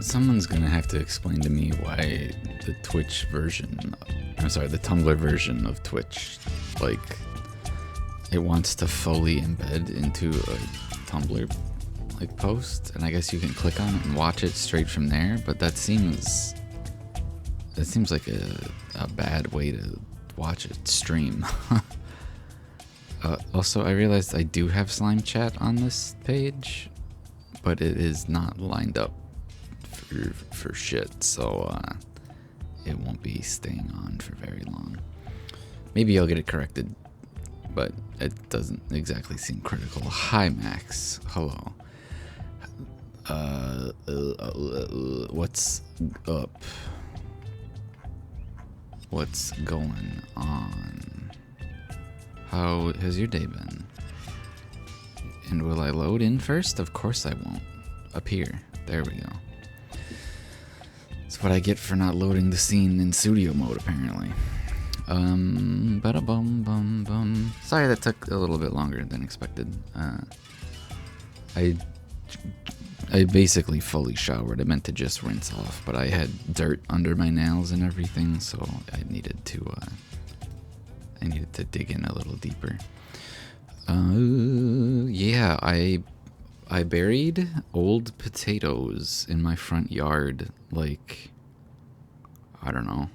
Someone's gonna have to explain to me why the Tumblr version of Twitch, like, it wants to fully embed into a Tumblr, like, post, and I guess you can click on it and watch it straight from there, but that seems like a bad way to watch it stream. Also, I realized I do have slime chat on this page, but it is not lined up for shit, so it won't be staying on for very long. Maybe I'll get it corrected, but it doesn't exactly seem critical. Hi, Max. Hello. What's up? What's going on? How has your day been? And will I load in first? Of course I won't. Up here. There we go. That's what I get for not loading the scene in studio mode, apparently. Bada-bum-bum-bum. Sorry that took a little bit longer than expected. I basically fully showered. I meant to just rinse off, but I had dirt under my nails and everything, so I needed to dig in a little deeper. Yeah, I buried old potatoes in my front yard, like, I don't know.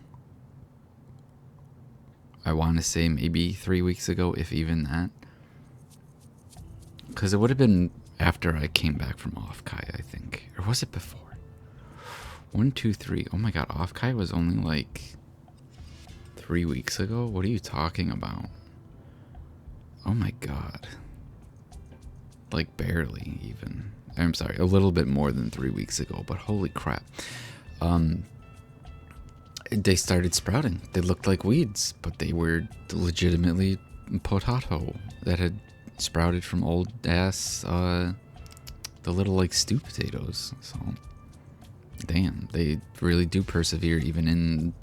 I want to say maybe 3 weeks ago, if even that. Because it would have been after I came back from Off-Kai, I think. Or was it before? 1, 2, 3. Oh my god, Off-Kai was only like 3 weeks ago? What are you talking about? Oh my god. Like barely even. I'm sorry, a little bit more than 3 weeks ago, but holy crap. They started sprouting. They looked like weeds, but they were legitimately potato that had sprouted from old ass, the little like stew potatoes. So, damn, they really do persevere even in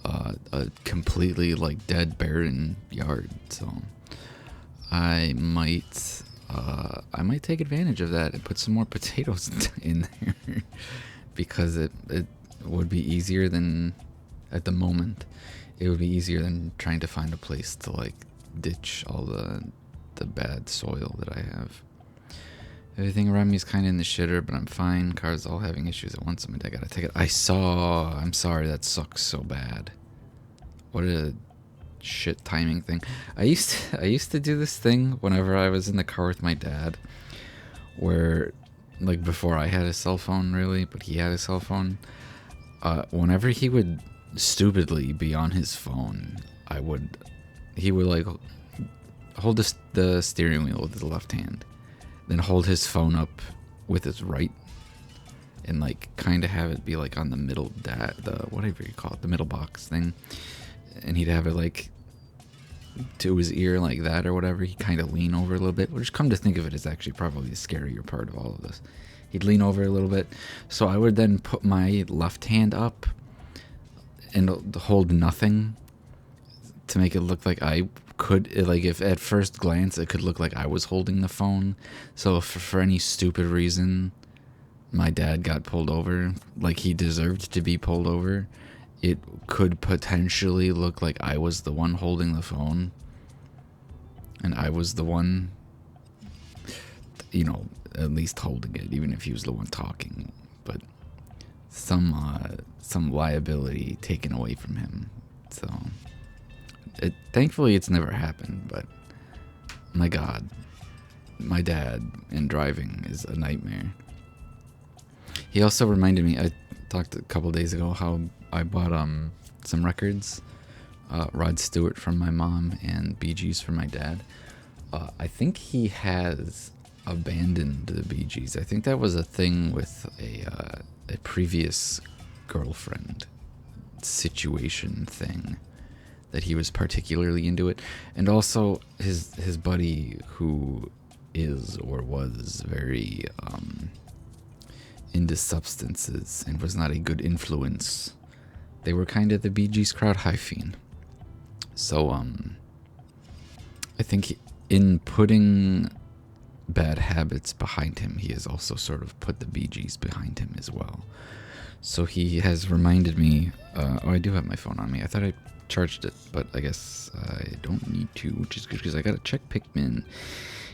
a completely like dead, barren yard. So, I might take advantage of that and put some more potatoes in there because it would be easier than, at the moment, it would be easier than trying to find a place to like ditch all the bad soil that I have. Everything around me is kind of in the shitter, but I'm fine. Cars all having issues at once. I gotta take it. I'm sorry, that sucks so bad. What a shit timing thing. I used to do this thing whenever I was in the car with my dad, where, like, before I had a cell phone really, but he had a cell phone. Whenever he would stupidly be on his phone, he would like hold the steering wheel with his left hand, then hold his phone up with his right, and like kind of have it be like on the middle, whatever you call it, the middle box thing, and he'd have it like to his ear like that or whatever. He'd kind of lean over a little bit, which, come to think of it, is actually probably the scarier part of all of this. He'd lean over a little bit, so I would then put my left hand up and hold nothing to make it look like I could, like, if at first glance it could look like I was holding the phone. So if for any stupid reason my dad got pulled over, like he deserved to be pulled over, it could potentially look like I was the one holding the phone and I was the one, you know, at least holding it, even if he was the one talking. But some liability taken away from him. So thankfully it's never happened, but my god, my dad and driving is a nightmare. He also reminded me, I talked a couple days ago how I bought some records, Rod Stewart from my mom and Bee Gees from my dad. I think he has abandoned the Bee Gees. I think that was a thing with a previous girlfriend situation thing, that he was particularly into it. And also his buddy, who is or was very into substances and was not a good influence. They were kind of the Bee Gees crowd. Hi, Fiend. So I think in putting bad habits behind him, he has also sort of put the Bee Gees behind him as well. So he has reminded me, oh, I do have my phone on me. I thought I charged it, but I guess I don't need to, which is good because I gotta check Pikmin.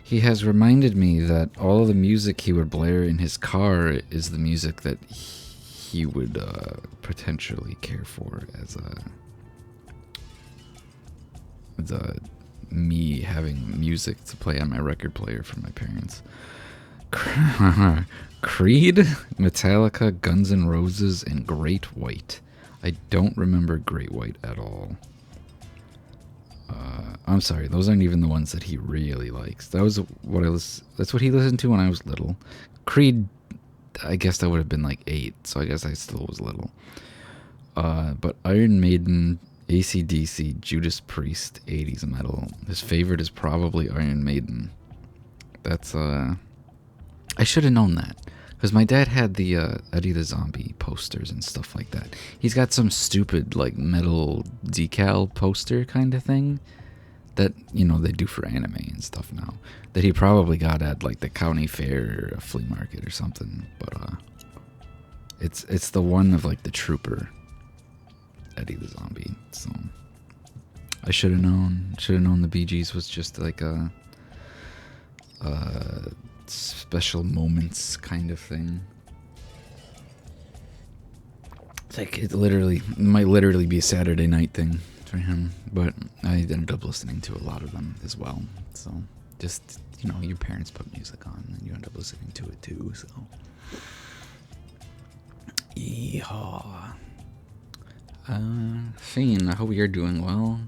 He has reminded me that all of the music he would blare in his car is the music that he would potentially care for as me having music to play on my record player for my parents. Creed, Metallica, Guns N' Roses, and Great White. I don't remember Great White at all. I'm sorry, those aren't even the ones that he really likes. That was what that's what he listened to when I was little. Creed, I guess that would have been like 8, so I guess I still was little. But Iron Maiden, AC/DC, Judas Priest, 80s metal. His favorite is probably Iron Maiden. That's, I should have known that. Because my dad had the Eddie the Zombie posters and stuff like that. He's got some stupid, like, metal decal poster kind of thing that, you know, they do for anime and stuff now. That he probably got at, like, the county fair or a flea market or something. But, it's the one of, like, the trooper, Eddie the Zombie. So, I should have known. Should have known the Bee Gees was just, like, a special moments kind of thing. It's like it might literally be a Saturday night thing for him, but I ended up listening to a lot of them as well. So just, you know, your parents put music on and you end up listening to it too. So yeehaw. Fiend, I hope you're doing well.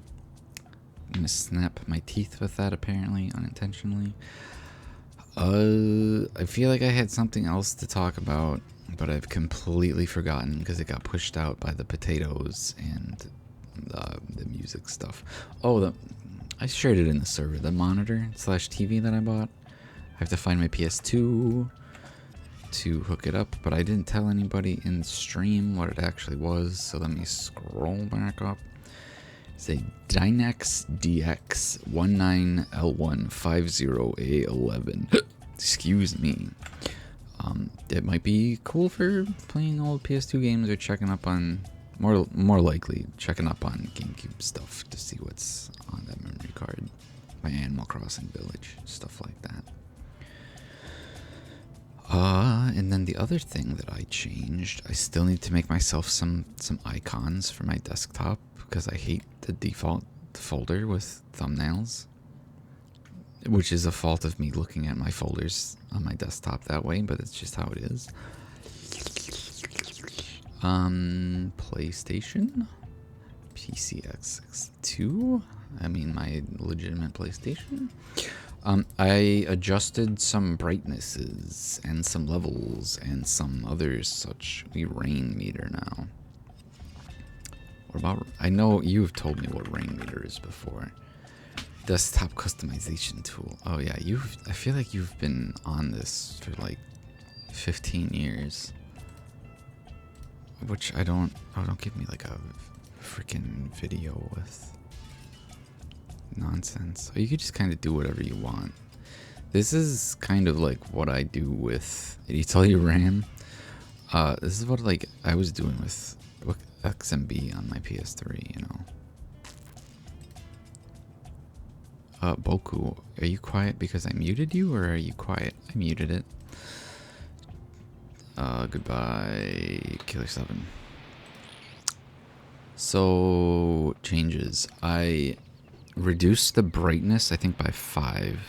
I'm gonna snap my teeth with that, apparently unintentionally. I feel like I had something else to talk about, but I've completely forgotten because it got pushed out by the potatoes and the music stuff. Oh, I shared it in the server, the monitor/TV that I bought. I have to find my PS2 to hook it up, but I didn't tell anybody in stream what it actually was, so let me scroll back up. It's a Dynex DX 19L150A11. Excuse me. It might be cool for playing old PS2 games or checking up on, more likely, checking up on GameCube stuff to see what's on that memory card. My Animal Crossing Village, stuff like that. And then the other thing that I changed, I still need to make myself some icons for my desktop because I hate the default folder with thumbnails, which is a fault of me looking at my folders on my desktop that way, but it's just how it is. PlayStation, PCX2, I mean my legitimate PlayStation. I adjusted some brightnesses and some levels and some others such. We rain meter now. What about, I know you've told me what rain meter is before. Desktop customization tool. Oh yeah, I feel like you've been on this for like 15 years. Which don't give me like a freaking video with nonsense. Or you could just kind of do whatever you want. This is kind of like what I do with, did he tell you RAM? This is what like I was doing with XMB on my PS3, you know. Boku, are you quiet because I muted you, or are you quiet? I muted it. Goodbye, Killer7. So, changes. I reduced the brightness, I think, by 5.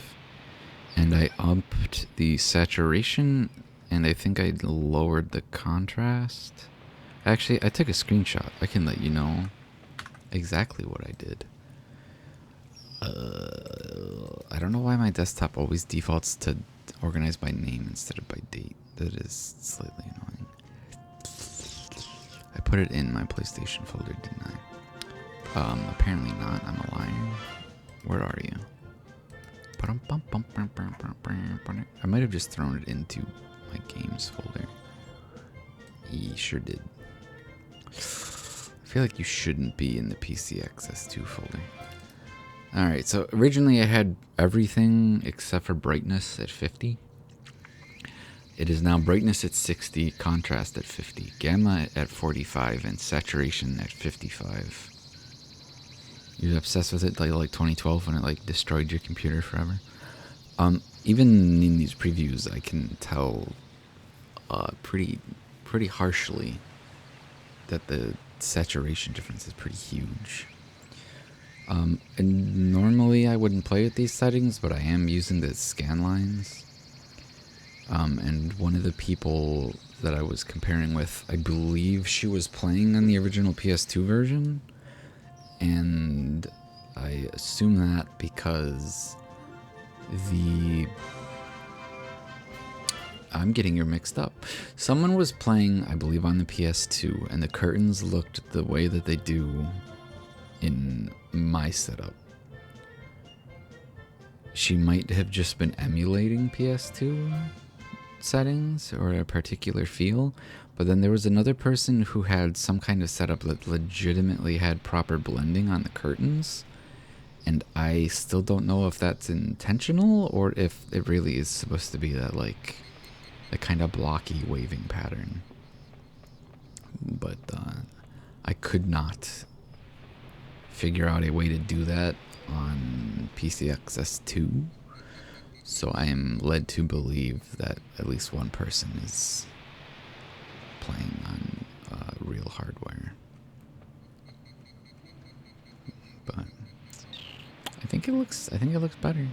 And I upped the saturation, and I think I lowered the contrast. Actually, I took a screenshot. I can let you know exactly what I did. I don't know why my desktop always defaults to organize by name instead of by date. That is slightly annoying. I put it in my PlayStation folder, didn't I? Apparently not. I'm a liar. Where are you? I might have just thrown it into my games folder. You sure did. I feel like you shouldn't be in the PCXS2 folder. Alright, so originally I had everything except for brightness at 50. It is now brightness at 60, contrast at 50, gamma at 45, and saturation at 55. You're obsessed with it like 2012 when it like destroyed your computer forever? Even in these previews, I can tell pretty harshly that the saturation difference is pretty huge. And normally I wouldn't play with these settings, but I am using the scan lines. And one of the people that I was comparing with, I believe she was playing on the original PS2 version. And I assume that because I'm getting her mixed up. Someone was playing, I believe, on the PS2, and the curtains looked the way that they do in my setup. She might have just been emulating PS2 settings or a particular feel, but then there was another person who had some kind of setup that legitimately had proper blending on the curtains, and I still don't know if that's intentional or if it really is supposed to be that like a kind of blocky waving pattern. But I could not figure out a way to do that on PCXS2, so I am led to believe that at least one person is playing on real hardware. But I think it looks better.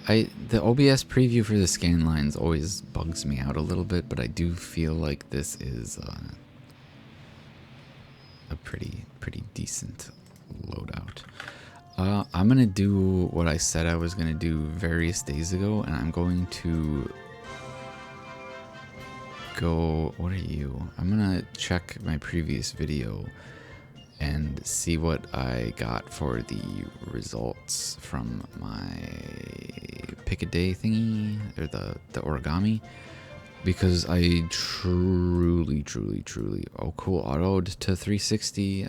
The OBS preview for the scan lines always bugs me out a little bit, but I do feel like this is a pretty decent loadout. I'm gonna do what I said I was gonna do various days ago, and I'm going to go. What are you? I'm gonna check my previous video and see what I got for the results from my pick a day thingy, or the origami, because I truly oh cool, autoed to 360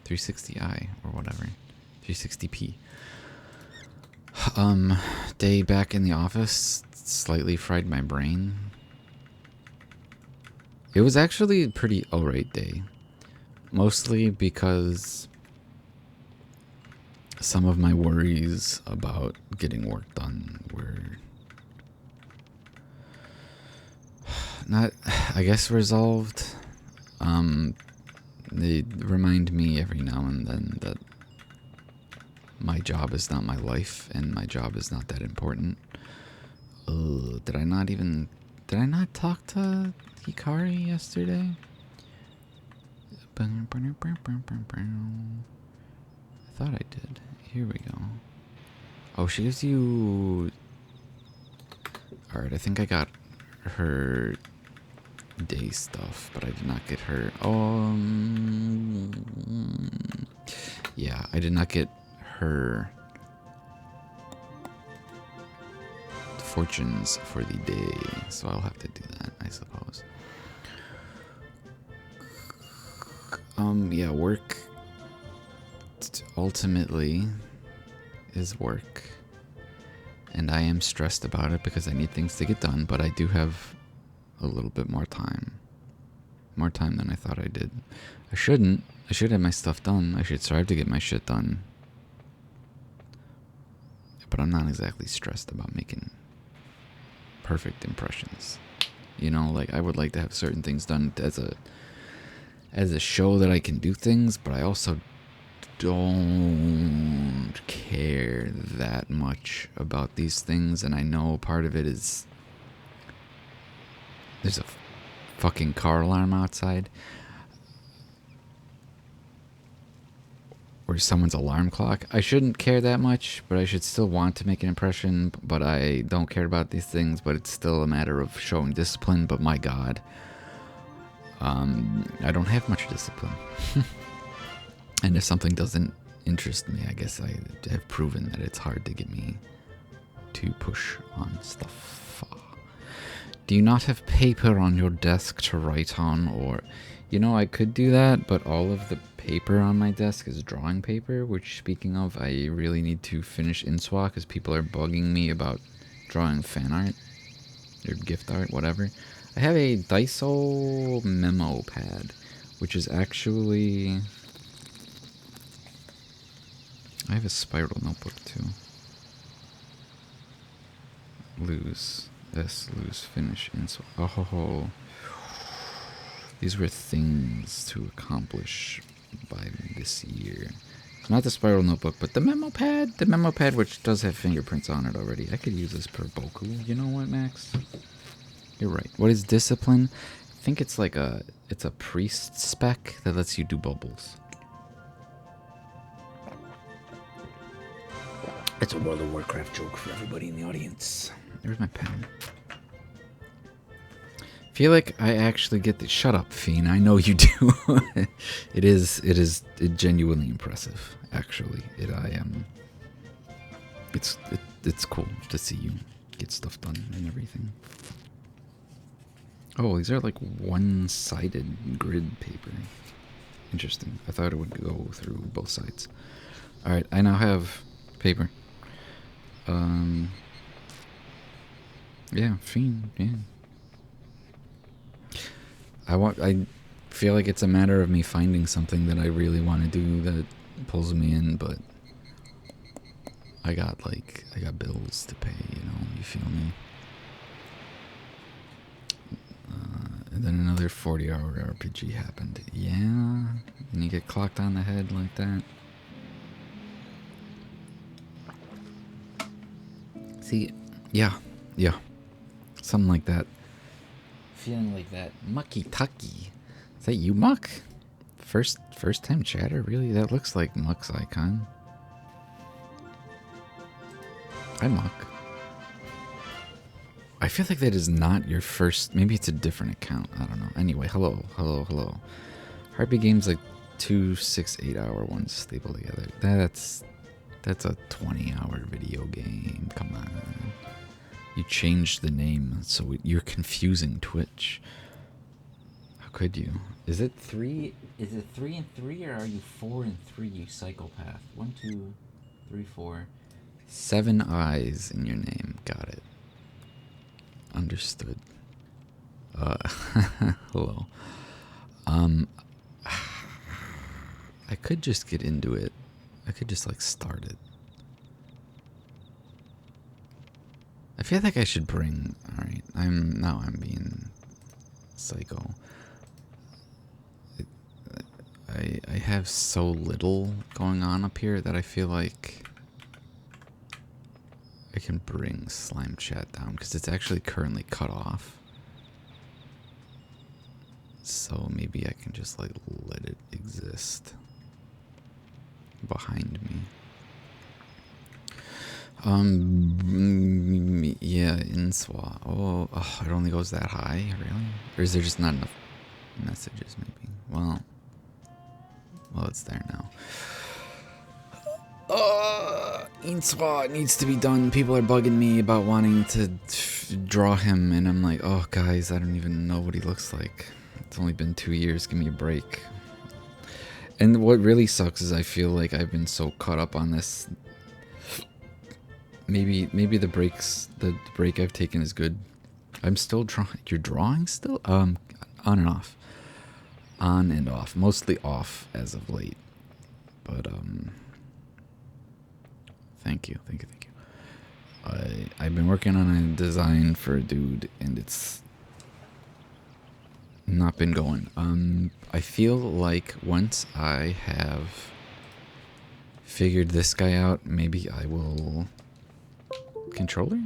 360i or whatever, 360p. Day back in the office slightly fried my brain. It was actually a pretty alright day. Mostly because some of my worries about getting work done were not, I guess, resolved. They remind me every now and then that my job is not my life and my job is not that important. Did I not talk to Hikari yesterday? I thought I did. Here we go. Oh, she gives you... Alright, I think I got her day stuff, but I did not get her... yeah, I did not get her fortunes for the day, so I'll have to do that, I suppose. Yeah, work ultimately is work, and I am stressed about it because I need things to get done, but I do have a little bit more time than I thought I did. I should have my stuff done. I should strive to get my shit done, but I'm not exactly stressed about making perfect impressions. You know, like, I would like to have certain things done as a show that I can do things, but I also don't care that much about these things, and I know part of it is there's a fucking car alarm outside, or someone's alarm clock. I shouldn't care that much, but I should still want to make an impression, but I don't care about these things, but it's still a matter of showing discipline. But my god, I don't have much discipline. And if something doesn't interest me, I guess I have proven that it's hard to get me to push on stuff. Do you not have paper on your desk to write on? Or, you know, I could do that, but all of the paper on my desk is drawing paper, which, speaking of, I really need to finish Inswa because people are bugging me about drawing fan art or gift art, whatever. I have a Daiso memo pad, which is actually... I have a spiral notebook too. Lose. Lose, finish, Inswa. Oh. These were things to accomplish by this year. Not the spiral notebook, but the memo pad. The memo pad, which does have fingerprints on it already. I could use this per Boku. You know what, Max? You're right. What is discipline? I think it's like it's a priest spec that lets you do bubbles. It's a World of Warcraft joke for everybody in the audience. There's my pen. Feel like I actually get the... Shut up, Fiend. I know you do. It is genuinely impressive, actually. It's cool to see you get stuff done and everything. Oh, these are like one-sided grid paper. Interesting. I thought it would go through both sides. Alright, I now have paper. Yeah, Fiend, yeah. I feel like it's a matter of me finding something that I really want to do that pulls me in, but I got bills to pay, you feel me? And then another 40-hour RPG happened. Yeah, and you get clocked on the head like that. See, yeah, something like that. Feeling like that. Mucky Tucky. Is that you, Muck? First time chatter? Really? That looks like Muck's icon. Hi, Muck. I feel like that is not your first... Maybe it's a different account. I don't know. Anyway, hello. Heartbeat games like 2 6-8-hour ones staple together. That's a 20-hour video game. Come on. You changed the name, so you're confusing Twitch. How could you? Is it 3? Is it 3 and 3, or are you 4 and 3? You psychopath. 1, 2, 3, 4. 7 eyes in your name. Got it. Understood. Hello. I could just get into it. I could just start it. I feel like I should bring... Alright, I'm being psycho. I have so little going on up here that I feel like I can bring Slime Chat down, because it's actually currently cut off. So maybe I can just let it exist behind me. Yeah, Inswa. Oh, it only goes that high, really? Or is there just not enough messages, maybe? Well, it's there now. Inswa needs to be done. People are bugging me about wanting to draw him, and I'm like, oh, guys, I don't even know what he looks like. It's only been 2 years. Give me a break. And what really sucks is I feel like I've been so caught up on this. Maybe the break I've taken is good. I'm still drawing. You're drawing still? On and off. On and off. Mostly off as of late. But thank you. I've been working on a design for a dude, and it's not been going. I feel like once I have figured this guy out, maybe I will... Controller?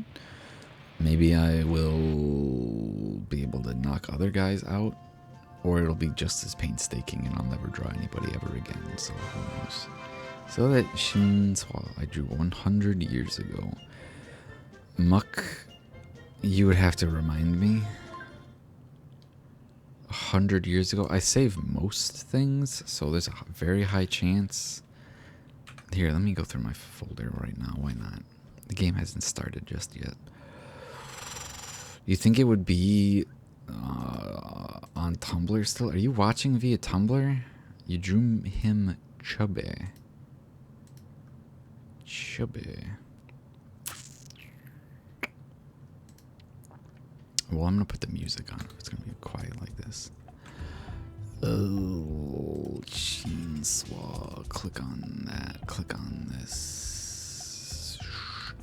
Maybe I will be able to knock other guys out, or it'll be just as painstaking and I'll never draw anybody ever again, so who knows. So that Shinswa I drew 100 years ago. Muck, you would have to remind me. 100 years ago? I save most things, so there's a very high chance. Here, let me go through my folder right now, why not? The game hasn't started just yet. You think it would be on Tumblr still? Are you watching via Tumblr? You drew him chubby. Chubby. Well, I'm gonna put the music on if it's gonna be quiet like this. Oh, Chinswa. Click on that. Click on this.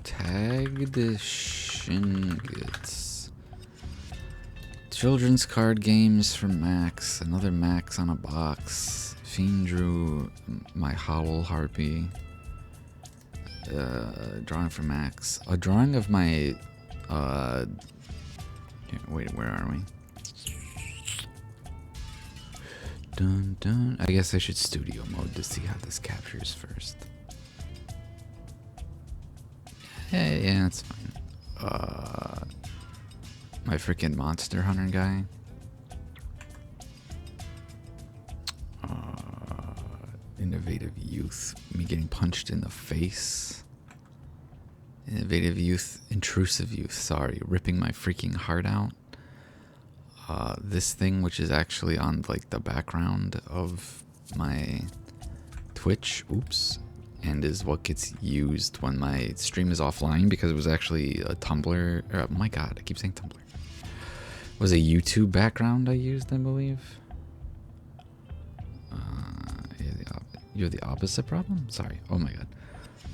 Tag the Shingets. Children's card games from Max. Another Max on a box. Fiend drew my Howl Harpy. Drawing from Max. A drawing of my. Wait, where are we? Dun dun. I guess I should studio mode to see how this captures first. Yeah, that's fine. My freaking Monster Hunter guy. Innovative youth. Me getting punched in the face. Innovative youth. Intrusive youth. Sorry. Ripping my freaking heart out. This thing, which is actually on like the background of my Twitch. Oops. And is what gets used when my stream is offline, because it was actually a Tumblr. Oh my god, I keep saying Tumblr. It was a YouTube background I used, I believe. You're the opposite problem? Sorry. Oh my god.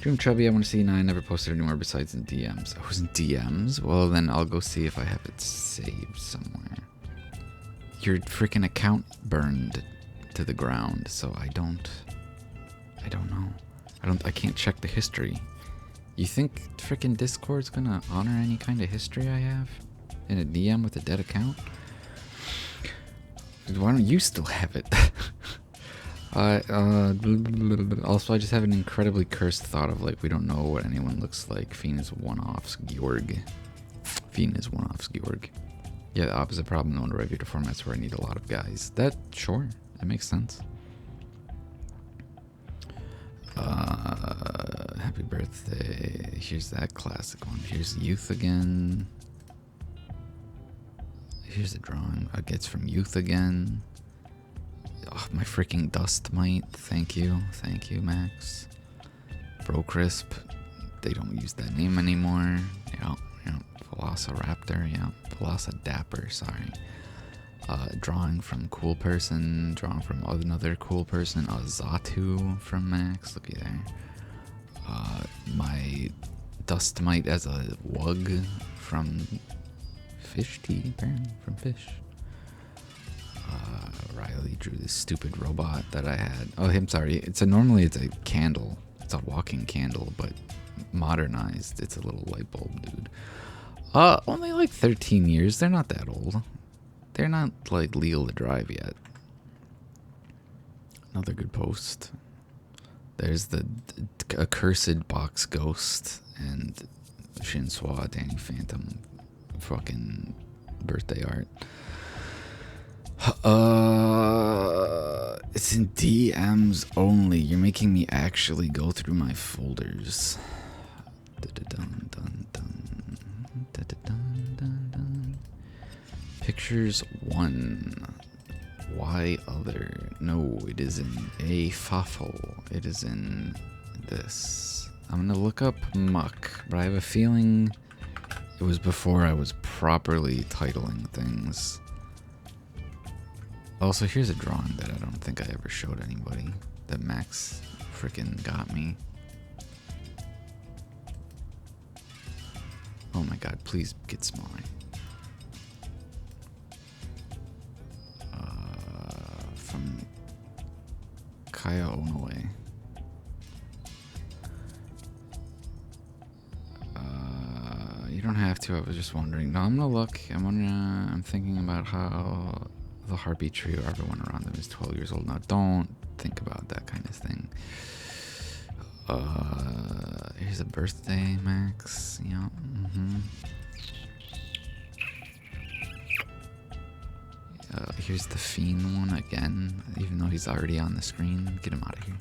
Dream Chubby, I want to see 9. Never posted anywhere besides in DMs. Oh, it was in DMs? Well, then I'll go see if I have it saved somewhere. Your freaking account burned to the ground, so I don't know. I can't check the history. You think freaking Discord's gonna honor any kind of history I have in a DM with a dead account? Why don't you still have it? Also, I just have an incredibly cursed thought of like, we don't know what anyone looks like. Fiend is one-offs, Georg. Fiend is one-offs, Georg. Yeah, the opposite problem. No wonder I viewed a formats where I need a lot of guys. Sure, that makes sense. Happy birthday. Here's that classic one. Here's Youth again. Here's a drawing I gets from Youth again. Oh, my freaking dust mite. Thank you, Max. Bro Crisp. They don't use that name anymore. Yeah. Velociraptor. Yeah. Velocidapper. Sorry. Drawing from Cool Person. Drawing from another Cool Person. Zatu from Max. Looky there. My dust mite as a wug from Fish Tea. Apparently from Fish. Riley drew this stupid robot that I had. Oh, I'm sorry. Normally it's a candle. It's a walking candle, but modernized. It's a little light bulb, dude. Only like 13 years. They're not that old. They're not like legal to drive yet. Another good post. There's the accursed box ghost and Shinswa Danny Phantom fucking birthday art. It's in DMs only. You're making me actually go through my folders. Pictures 1. Why other? No, it is in a fafo. It is in this. I'm gonna look up muck, but I have a feeling it was before I was properly titling things. Also, here's a drawing that I don't think I ever showed anybody that Max freaking got me. Oh my god, please get smaller. From Kaya Onoe. You don't have to, I was just wondering. No, I'm gonna look. I'm thinking about how the Harpy tree or everyone around them is 12 years old now. Don't think about that kind of thing. Here's a birthday, Max. Yeah. Here's the Fiend one again, even though he's already on the screen. Get him out of here.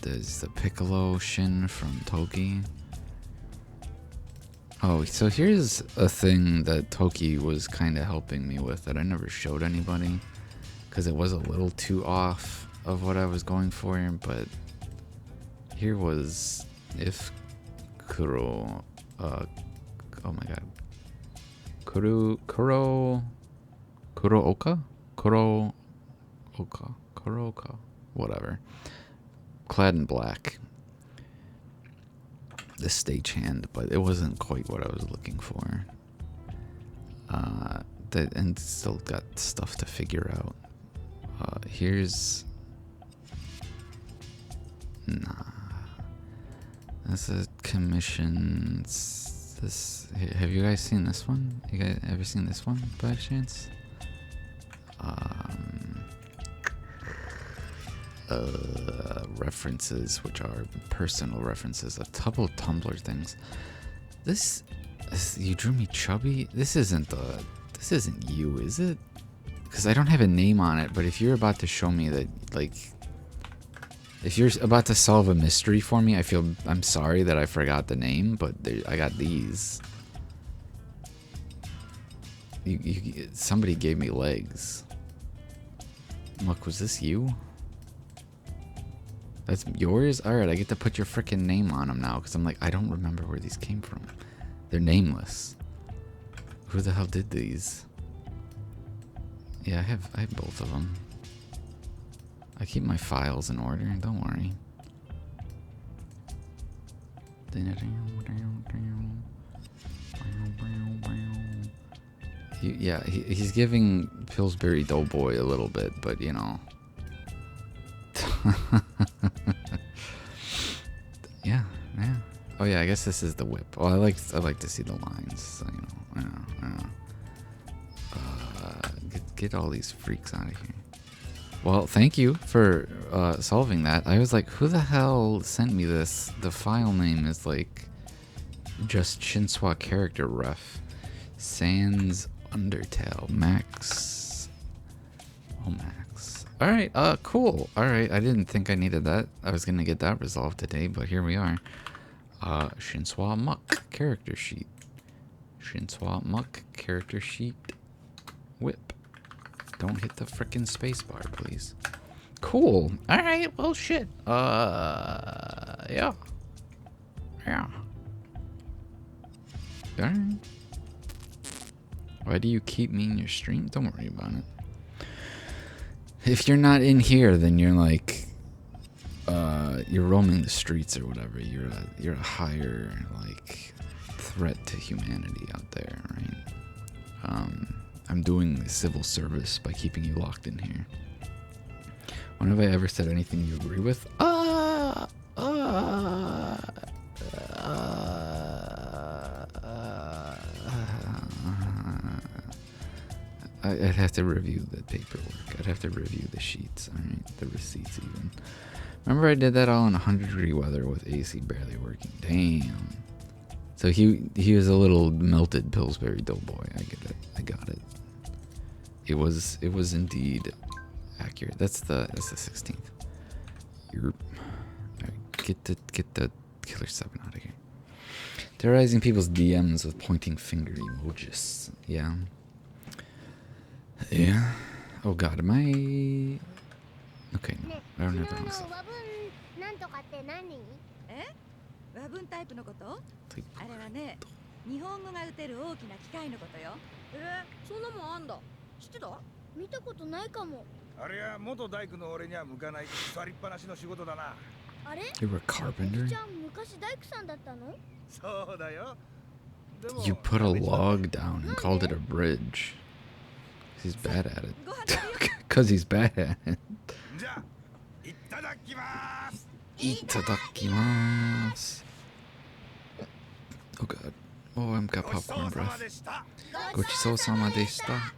There's the Piccolo Shin from Toki. Oh, so here's a thing that Toki was kind of helping me with that I never showed anybody because it was a little too off of what I was going for, but here was if Kuro, oh my god, Kuroka, whatever, clad in black. The stagehand, but it wasn't quite what I was looking for. And still got stuff to figure out. Here's that's a commission. This, have you guys seen this one? You guys ever seen this one by chance? References, which are personal references, a couple Tumblr things. This you drew me chubby. This isn't you, is it? Because I don't have a name on it. But if you're about to show me that, like, if you're about to solve a mystery for me, I'm sorry that I forgot the name, but I got these. Somebody gave me legs. Look, was this you? That's yours? Alright, I get to put your freaking name on them now, because I'm like, I don't remember where these came from. They're nameless. Who the hell did these? Yeah, I have both of them. I keep my files in order, don't worry. He's giving Pillsbury Doughboy a little bit, but you know. yeah. Oh yeah, I guess this is the whip. Oh, I like to see the lines. So, you know. Get all these freaks out of here. Well, thank you for solving that. I was like, who the hell sent me this? The file name is like just Shinswa character ref. Sans Undertale. Max. Oh, Max. Alright, cool. Alright, I didn't think I needed that. I was gonna get that resolved today, but here we are. Shinswa Muck character sheet. Shinswa Muck character sheet. Whip. Don't hit the frickin' spacebar, please. Cool. Alright, well, shit. Yeah. Alright. Why do you keep me in your stream? Don't worry about it. If you're not in here, then you're like, you're roaming the streets or whatever. You're a higher, like, threat to humanity out there, right? I'm doing civil service by keeping you locked in here. When have I ever said anything you agree with? I'd have to review the paperwork. I'd have to review the sheets, alright? The receipts even. Remember I did that all in 100-degree weather with AC barely working. Damn. So he was a little melted Pillsbury Doughboy. I get it. I got it. It was indeed accurate. That's the 16th. Alright, get the Killer 7 out of here. Terrorizing people's DMs with pointing finger emojis. Yeah. Yeah. Oh god, am I... Okay, no. I don't have the wrong stuff. You were a carpenter? You put a log down and called it a bridge. He's bad at it. Because he's bad at it. Itadakimasu. Oh god. Oh, I've got popcorn breath. Gochisousama deshita.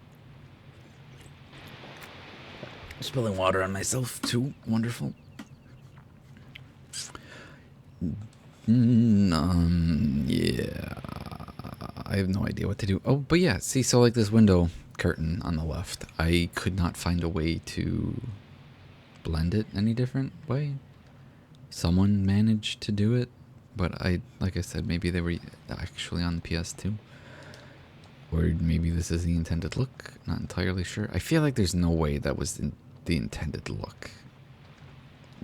Spilling water on myself too. Wonderful. Yeah. I have no idea what to do. Oh, but yeah. See, so like this window curtain on the left, I could not find a way to blend it any different way. Someone managed to do it, But like I said, maybe they were actually on the PS2. Or maybe this is the intended look. Not entirely sure. I feel like there's no way that was the intended look.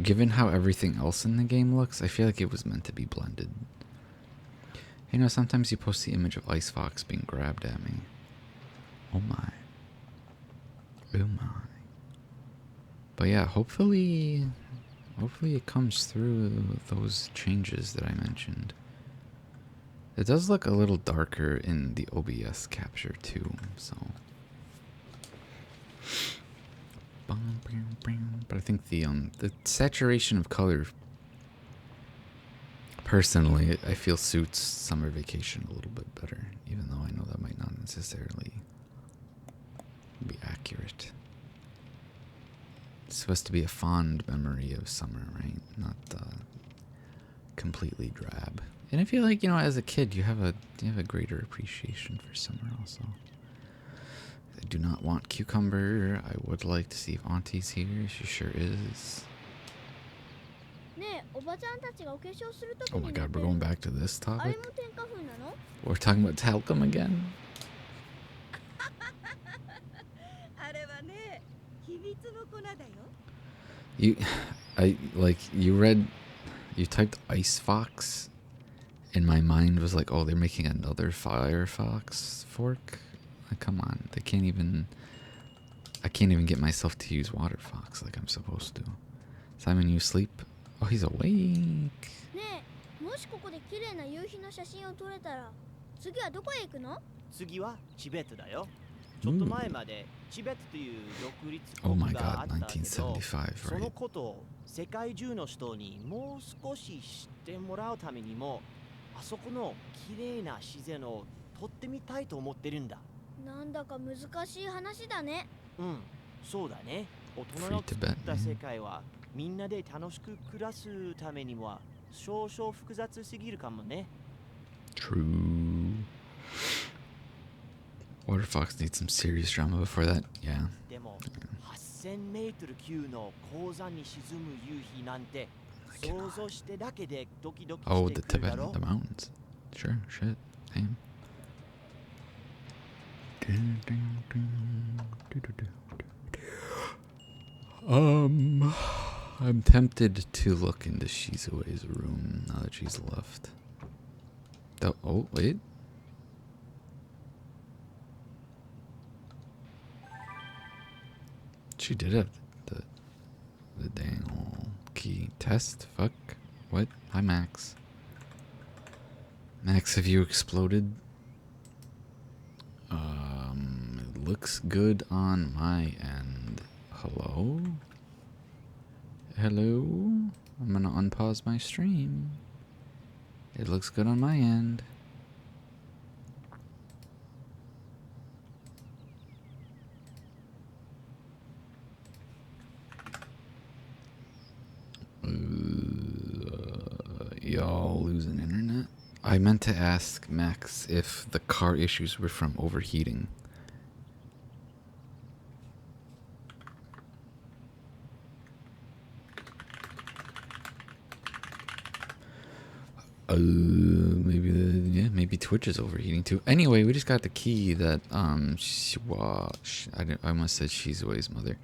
Given how everything else in the game looks, I feel like it was meant to be blended. You know, sometimes you post the image of Ice Fox being grabbed at me. Oh my. Oh my. But yeah, hopefully it comes through those changes that I mentioned. It does look a little darker in the OBS capture too, so. But I think the saturation of color, personally, I feel suits Summer Vacation a little bit better, even though I know that might not necessarily be accurate. It's supposed to be a fond memory of summer, right? Not completely drab. And I feel like, you know, as a kid, you have a greater appreciation for summer also. I do not want cucumber. I would like to see if Auntie's here. She sure is. Oh my god, we're going back to this topic? We're talking about talcum again? You typed Ice Fox, and my mind was like, oh, they're making another Firefox fork? Like, come on, I can't even get myself to use Water Fox like I'm supposed to. Simon, you sleep? Oh, he's awake. Oh my god, 1975, right? 世界中の人にもう少し知ってもらうためにもあそこの綺麗な自然を撮ってみたいと思ってるんだ。なんだか難しい話だね。うん、そうだね。大人の作った世界はみんなで楽しく暮らすためには少々複雑すぎるかもね。True. Water Fox needs some serious drama before that. Yeah. でも8000メートル級の鉱山に沈む夕日なんて想像してだけでドキドキしてくるだろ。Oh, the mountains. Sure, shit. Damn. I'm tempted to look into Shizue's room now that she's left. Oh, wait. She did have the dang old key test. Fuck. What? Hi, Max. Max, have you exploded? It looks good on my end. Hello? Hello? I'm gonna unpause my stream. It looks good on my end. Y'all losing internet? I meant to ask Max if the car issues were from overheating. Maybe Twitch is overheating too. Anyway, we just got the key that I almost said Shizue's mother.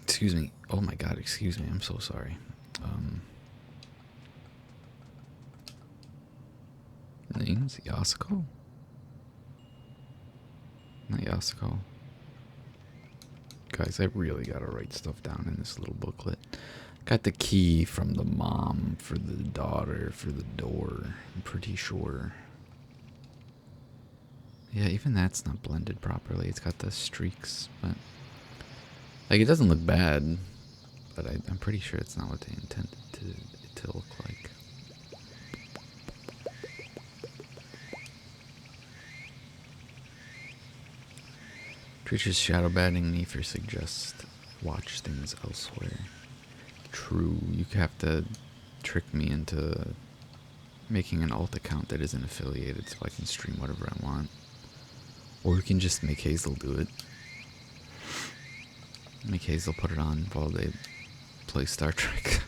Excuse me. Oh my god, excuse me. I'm so sorry. Name's Yasuko? Not Yasuko. Guys, I really gotta write stuff down in this little booklet. Got the key from the mom for the daughter for the door. I'm pretty sure. Yeah, even that's not blended properly. It's got the streaks, but like it doesn't look bad. But I'm pretty sure it's not what they intended it to look like. Twitch shadow banning me for watch things elsewhere. True, you have to trick me into making an alt account that isn't affiliated so I can stream whatever I want. Or you can just make Hazel do it. Make Hazel put it on while they play Star Trek.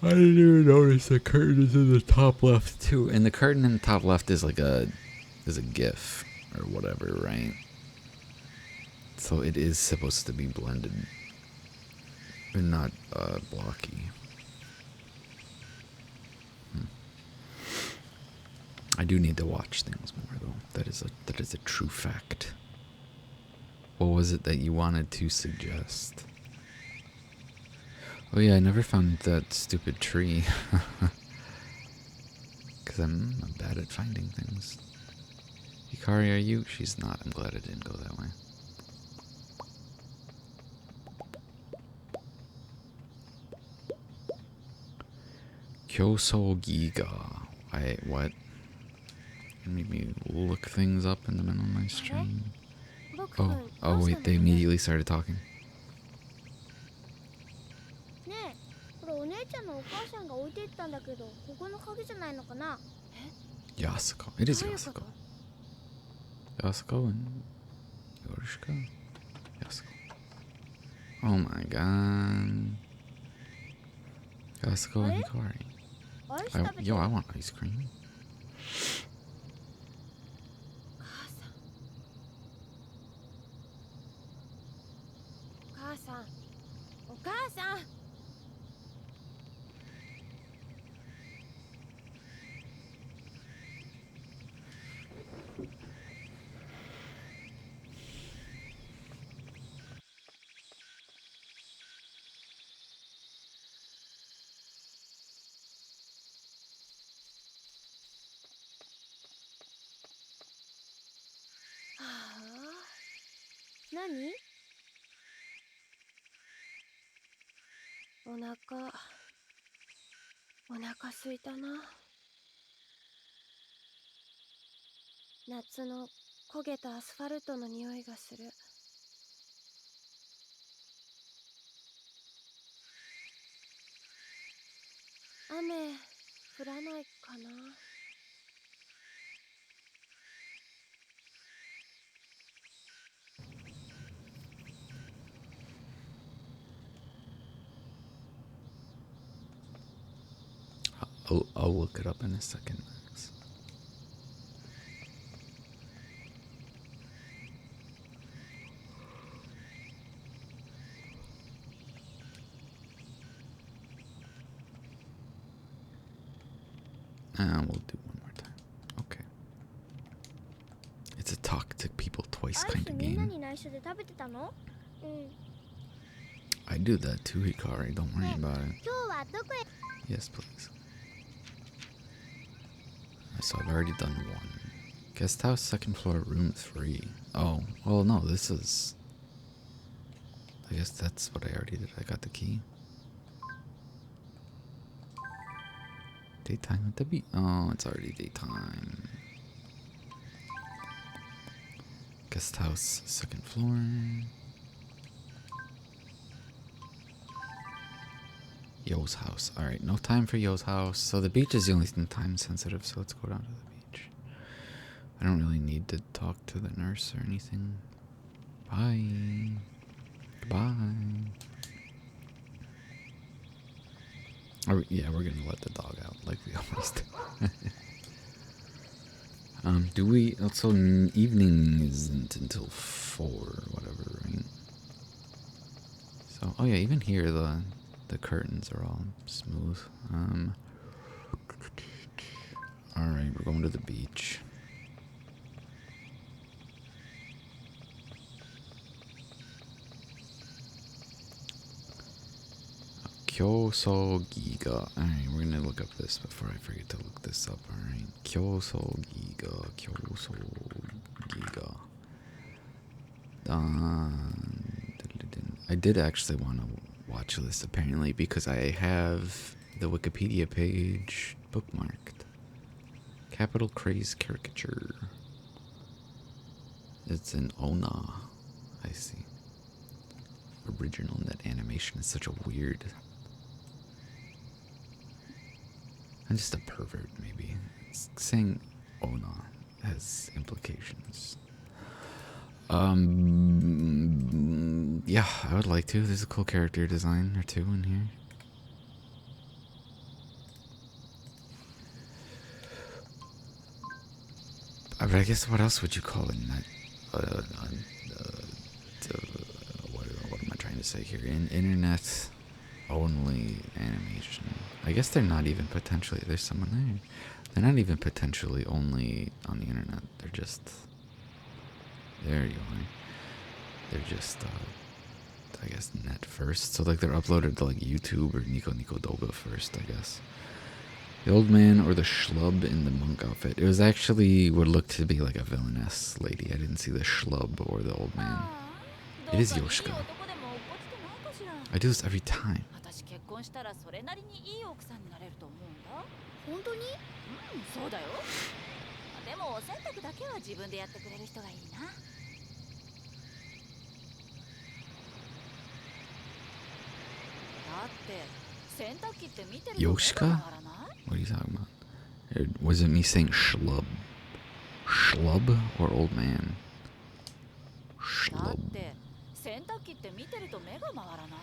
I didn't even notice the curtain is in the top left too, and the curtain in the top left is like a GIF or whatever, right? So it is supposed to be blended and not blocky. I do need to watch things more though. That is a true fact. What was it that you wanted to suggest? Oh yeah, I never found that stupid tree. Because I'm bad at finding things. Hikari, are you? She's not. I'm glad I didn't go that way. Kyoso Giga. What? You made me look things up in the middle of my stream. Oh wait, they immediately started talking. Yasuko. It is Yasuko. Yasuko and Yorishika. Yasuko. Oh my god. Yasuko and Hikari. Yo, I want ice cream. I'll look it up in a second. We'll do one more time. Okay. It's a talk to people twice kind of game. I do that too, Hikari. Don't worry about it. Yes, please. So I've already done one. Guest house, second floor, room 3. Oh, well, no, this is... I guess that's what I already did. I got the key. Daytime at the beach. Oh, it's already daytime. Guest house, second floor. Yo's house. Alright, no time for Yo's house. So the beach is the only thing time sensitive, so let's go down to the beach. I don't really need to talk to the nurse or anything. Bye. Goodbye. Yeah, we're gonna let the dog out like we always do. Do we also evening isn't until 4 or whatever, right? So, oh yeah, even here the curtains are all smooth. All right, we're going to the beach. Kyoso Giga. Alright, we're gonna look up this before I forget to look this up. Alright. Kyoso Giga. Kyoso Giga. I did actually want to watch this apparently because I have the Wikipedia page bookmarked. Capital Craze Caricature. It's an Ona. I see. Original net animation is such a weird... I'm just a pervert, maybe. Saying Ona has implications. Yeah, I would like to. There's a cool character design or two in here. But I guess what else would you call it? What am I trying to say here? Internet only animation. I guess they're not even potentially. There's someone there. They're not even potentially only on the internet. They're just. There you are. They're just, I guess, net first. So, like, they're uploaded to, like, YouTube or Nico Nico Doga first, I guess. The old man or the schlub in the monk outfit. It was actually what looked to be like a villainess lady. I didn't see the schlub or the old man. It is Yoshika. I do this every time. Yoshika? What are you talking about? Was it me saying schlub? Schlub or old man? Schlub.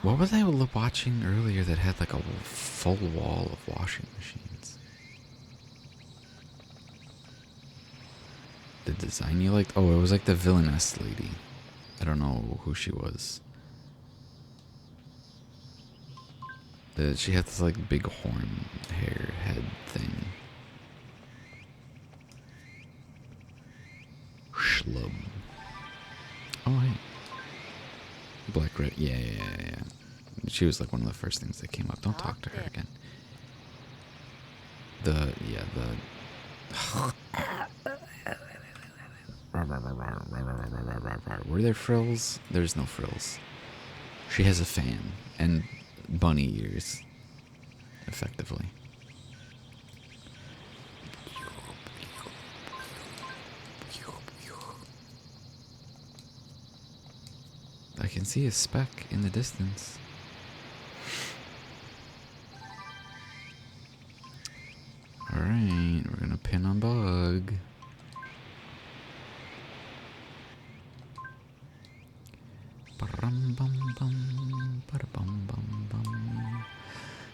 What was I watching earlier that had like a full wall of washing machines? The design you liked? Oh, it was like the villainess lady. I don't know who she was. She had this like big horn hair head thing. Schlub. Oh, hey. Black Red. Yeah. She was like one of the first things that came up. Don't talk to her again. Were there frills? There's no frills. She has a fan and bunny ears, effectively. I can see a speck in the distance. Alright, we're gonna pin on bug.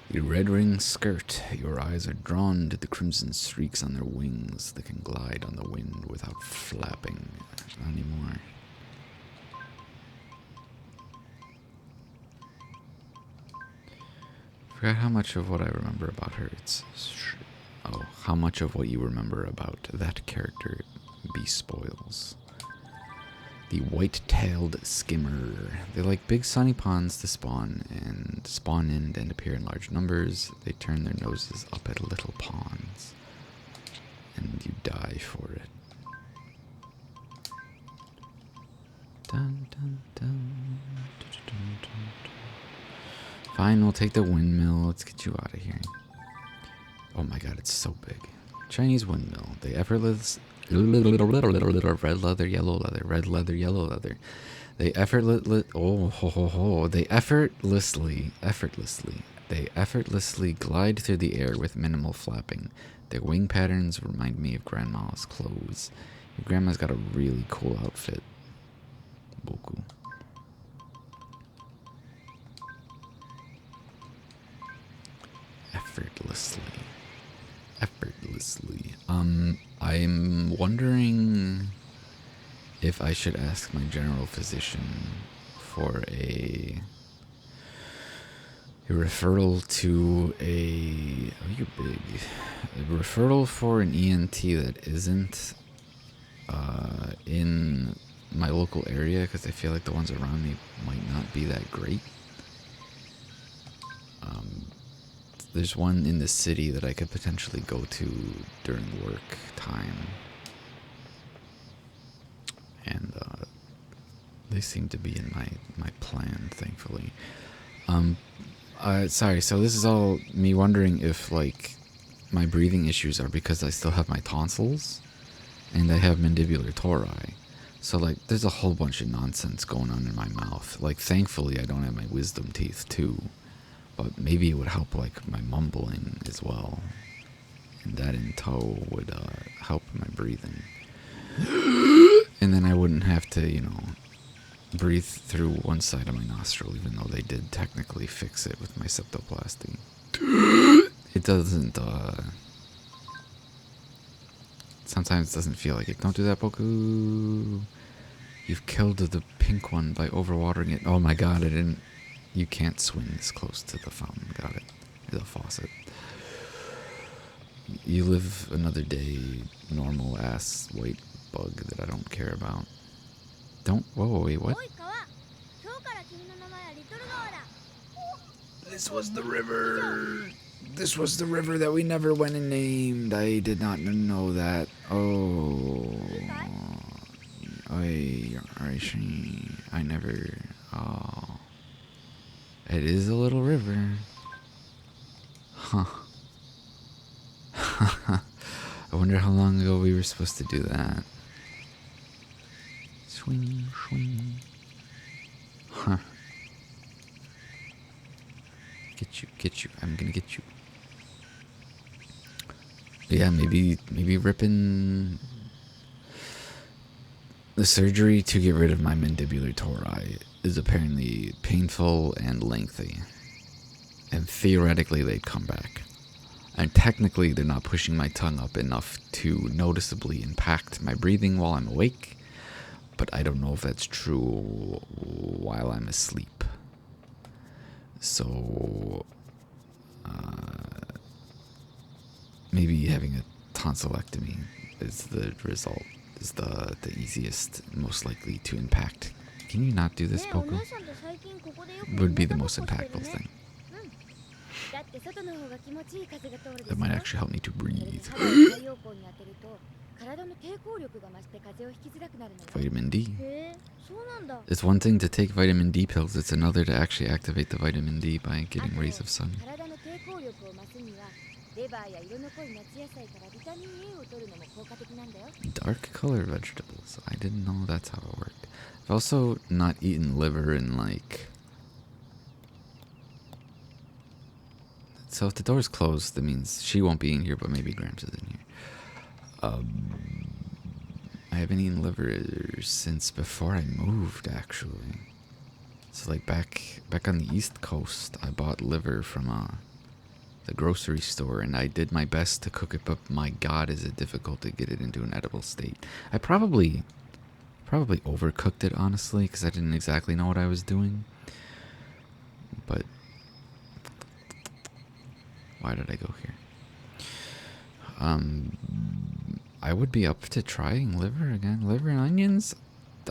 Your red ring skirt, your eyes are drawn to the crimson streaks on their wings that can glide on the wind without flapping. Not anymore. Forgot how much of what I remember about her. How much of what you remember about that character be spoils. The white-tailed skimmer. They like big sunny ponds to spawn in and appear in large numbers. They turn their noses up at little ponds, and you die for it. Dun, dun, dun. Fine, we'll take the windmill. Let's get you out of here. Oh my god, it's so big. Chinese windmill. They effortless. Red leather, yellow leather. Red leather, yellow leather. They effortlessly. They effortlessly glide through the air with minimal flapping. Their wing patterns remind me of Grandma's clothes. Your grandma's got a really cool outfit. Boku. Effortlessly. I'm wondering if I should ask my general physician for a referral to a. Oh, you're big. A referral for an ENT that isn't in my local area, because I feel like the ones around me might not be that great. There's one in the city that I could potentially go to during work time. And they seem to be in my plan, thankfully. Sorry, so this is all me wondering if, like, my breathing issues are because I still have my tonsils and I have mandibular tori. So, like, there's a whole bunch of nonsense going on in my mouth. Like, thankfully, I don't have my wisdom teeth, too. But maybe it would help, like, my mumbling as well. And that in tow would help my breathing. And then I wouldn't have to, you know, breathe through one side of my nostril, even though they did technically fix it with my septoplasty. It doesn't, sometimes it doesn't feel like it. Don't do that, Boku. You've killed the pink one by overwatering it. Oh my god, I didn't. You can't swing this close to the fountain. Got it. The faucet. You live another day, normal ass white bug that I don't care about. Don't. Whoa, wait, what? This was the river. This was the river that we never went and named. I did not know that. Oh. I never. Oh. It is a little river. Huh. I wonder how long ago we were supposed to do that. Swing, swing. Huh. Get you. I'm gonna get you. Yeah, maybe ripping the surgery to get rid of my mandibular tori is apparently painful and lengthy. And theoretically they'd come back. And technically they're not pushing my tongue up enough to noticeably impact my breathing while I'm awake. But I don't know if that's true while I'm asleep. So maybe having a tonsillectomy is the result, is the easiest, most likely to impact. Can you not do this, Boku? Would be the most impactful thing. That might actually help me to breathe. Vitamin D. It's one thing to take vitamin D pills, it's another to actually activate the vitamin D by getting rays of sun. Dark color vegetables. I didn't know that's how it worked. I've also not eaten liver in like... So if the door's closed, that means she won't be in here, but maybe Gramps is in here. I haven't eaten liver since before I moved, actually. So like back on the East Coast, I bought liver from the grocery store, and I did my best to cook it, but my god, is it difficult to get it into an edible state. I probably overcooked it, honestly, because I didn't exactly know what I was doing. But why did I go here? I would be up to trying liver again. Liver and onions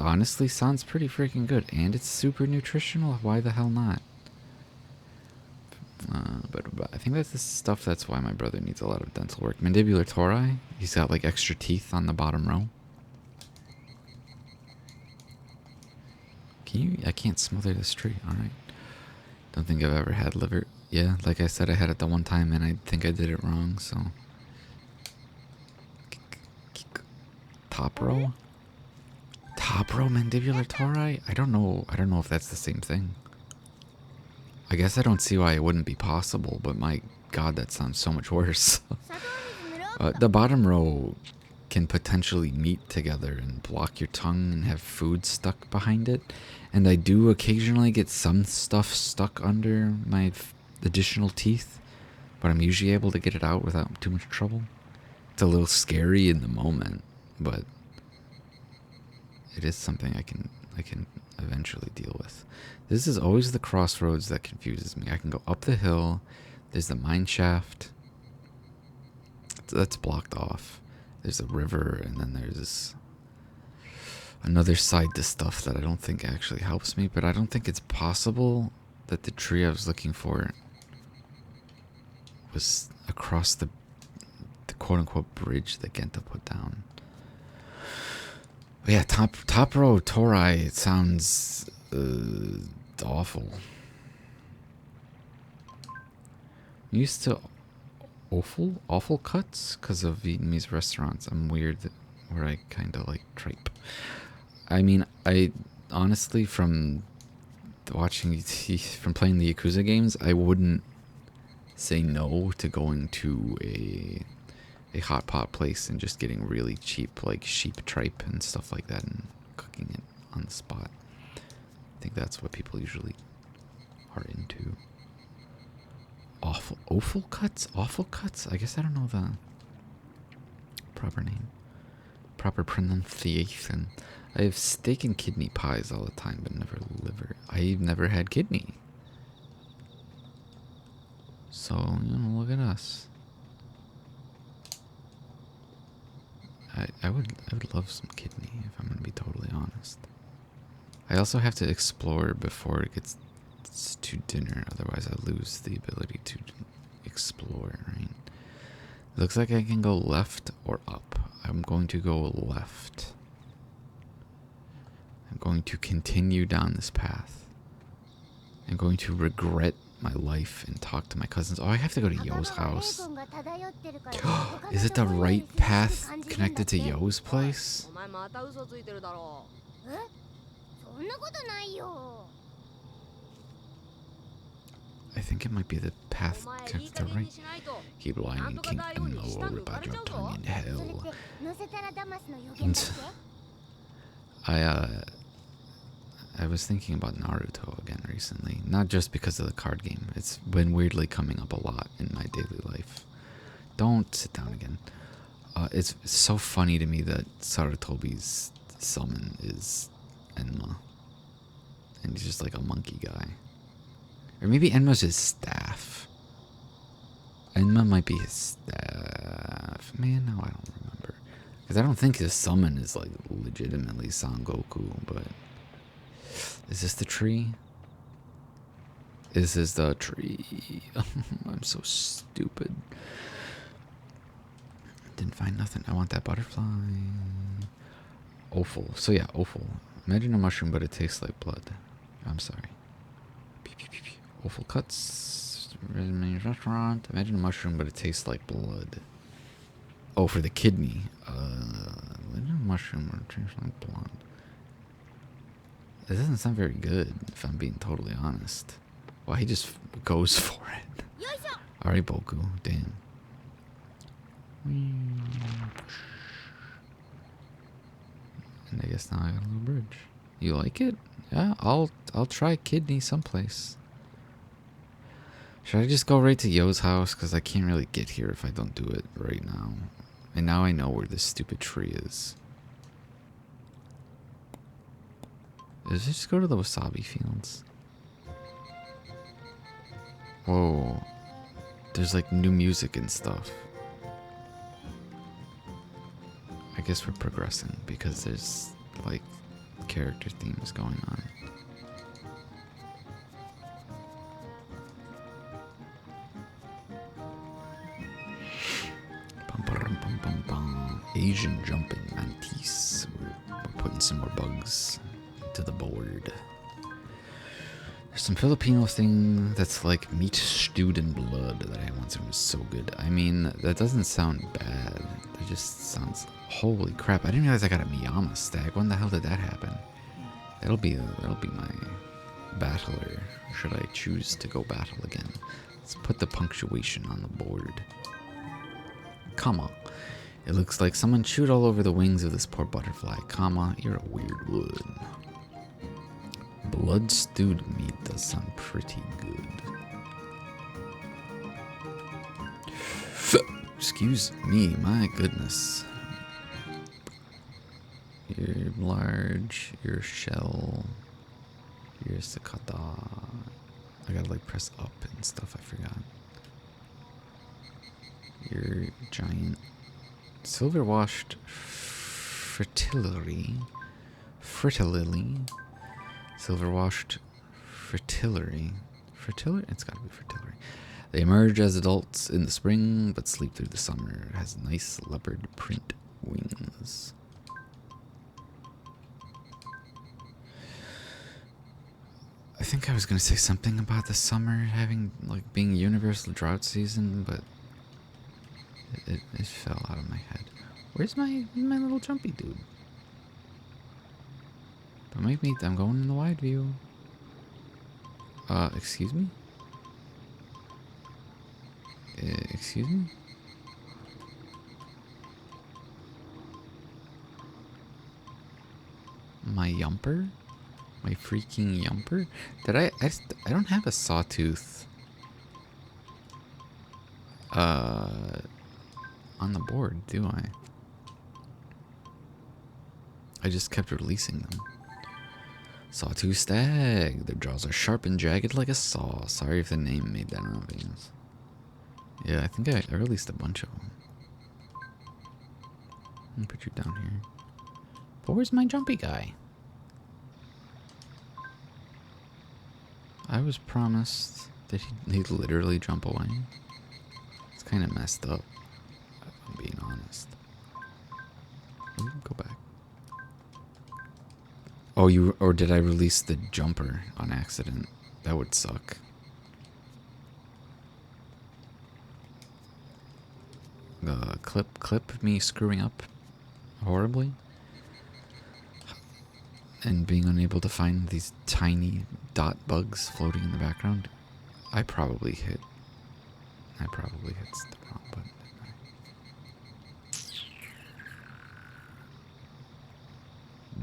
honestly sounds pretty freaking good, and it's super nutritional. Why the hell not? But I think that's the stuff. That's why my brother needs a lot of dental work. Mandibular tori. He's got like extra teeth on the bottom row. Can you? I can't smother this tree. All right. Don't think I've ever had liver. Yeah, like I said, I had it the one time, and I think I did it wrong. So. Top row mandibular tori. I don't know if that's the same thing. I guess I don't see why it wouldn't be possible, but my god, that sounds so much worse. The bottom row can potentially meet together and block your tongue and have food stuck behind it. And I do occasionally get some stuff stuck under my additional teeth, but I'm usually able to get it out without too much trouble. It's a little scary in the moment, but it is something I can eventually deal with. This is always the crossroads that confuses me. I can go up the hill. There's the mine shaft. That's blocked off. There's a river, and then there's another side to stuff that I don't think actually helps me, but I don't think it's possible that the tree I was looking for was across the quote-unquote bridge that Genta put down. But yeah, top row tori, it sounds awful. I'm used to awful cuts because of Vietnamese restaurants. I'm weird where I kind of like tripe. I mean, I honestly, from playing the Yakuza games, I wouldn't say no to going to a a hot pot place and just getting really cheap like sheep tripe and stuff like that and cooking it on the spot. I think that's what people usually are into. Offal cuts? Awful cuts? I guess I don't know the proper name. Proper pronunciation. I have steak and kidney pies all the time, but never liver. I've never had kidney. So, look at us. I would love some kidney, if I'm gonna be totally honest. I also have to explore before it gets to dinner, otherwise I lose the ability to explore, right? It looks like I can go left or up. I'm going to go left. I'm going to continue down this path. I'm going to regret my life and talk to my cousins. Oh, I have to go to Yo's house. Is it the right path connected to Yo's place? I think it might be the path connected to the right. Keep lying and kink and lower about your tongue in hell. I was thinking about Naruto again recently. Not just because of the card game. It's been weirdly coming up a lot in my daily life. Don't sit down again. It's so funny to me that Sarutobi's summon is Enma. And he's just like a monkey guy. Or maybe Enma's his staff. Enma might be his staff. Man, no, I don't remember. Because I don't think his summon is like legitimately Sangoku, but... Is this the tree? Is this the tree? I'm so stupid. Didn't find nothing. I want that butterfly. Offal. So yeah, offal. Imagine a mushroom, but it tastes like blood. I'm sorry. Offal cuts. Restaurant. Imagine a mushroom, but it tastes like blood. Oh, for the kidney. Imagine a mushroom, but it tastes like blood. It doesn't sound very good, if I'm being totally honest. Well, he just goes for it. Alright, Boku. Damn. And I guess now I got a little bridge. You like it? Yeah, I'll try kidney someplace. Should I just go right to Yo's house? Because I can't really get here if I don't do it right now. And now I know where this stupid tree is. Does it just go to the wasabi fields? Whoa. There's like new music and stuff. I guess we're progressing because there's like character themes going on. Asian jumping mantis. We're putting some more bugs to the board. There's some Filipino thing that's like meat stewed in blood that I had once and was so good. I mean, that doesn't sound bad. It just sounds, holy crap. I didn't realize I got a Miyama stack. When the hell did that happen? That'll be my battler. Should I choose to go battle again? Let's put the punctuation on the board. Comma. It looks like someone chewed all over the wings of this poor butterfly. Comma. You're a weird wood. Blood stewed meat does sound pretty good. Excuse me, my goodness. You're large, your shell, your sakata. I gotta like press up and stuff, I forgot. You're giant. Silver washed fritillary. Silver washed fritillary. It's gotta be fritillary. They emerge as adults in the spring, but sleep through the summer. It has nice leopard print wings. I think I was gonna say something about the summer having, like, being universal drought season, but it fell out of my head. Where's my little jumpy dude? Don't make me, I'm going in the wide view. Excuse me? Excuse me? my yumper? My freaking yumper? Did I don't have a sawtooth on the board, do I? I just kept releasing them. Sawtooth stag. Their jaws are sharp and jagged like a saw. Sorry if the name made that obvious. Yeah, I think I released a bunch of them. Let me put you down here. But where's my jumpy guy? I was promised that he'd literally jump away. It's kind of messed up, if I'm being honest. Ooh, go back. Oh, or did I release the jumper on accident? That would suck. The clip me screwing up horribly and being unable to find these tiny dot bugs floating in the background. I probably hit the wrong button, didn't I?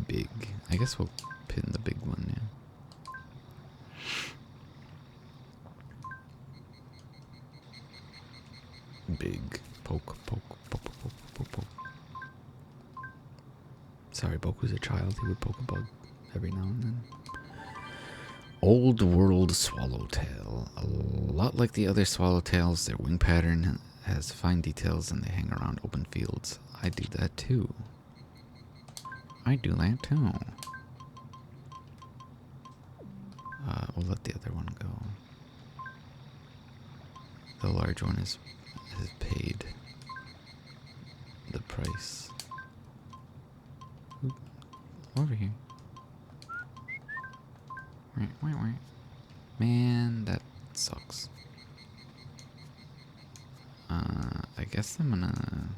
Big. I guess we'll pin the big one, yeah. Big. Poke, poke, poke, poke, poke, poke. Sorry, Boku's a child. He would poke a bug every now and then. Old World Swallowtail. A lot like the other swallowtails, their wing pattern has fine details and they hang around open fields. I do that too. We'll let the other one go. The large one has paid the price. Oop. Over here. Man, that sucks. I guess I'm gonna...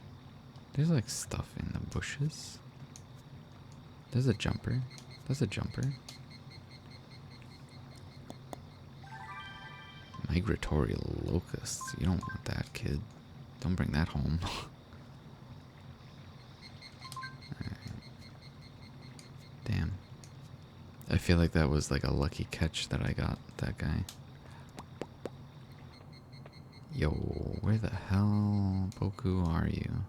There's like stuff in the bushes. There's a jumper. Migratory locusts. You don't want that, kid. Don't bring that home. Damn. I feel like that was like a lucky catch that I got that guy. Yo, where the hell, Boku, are you?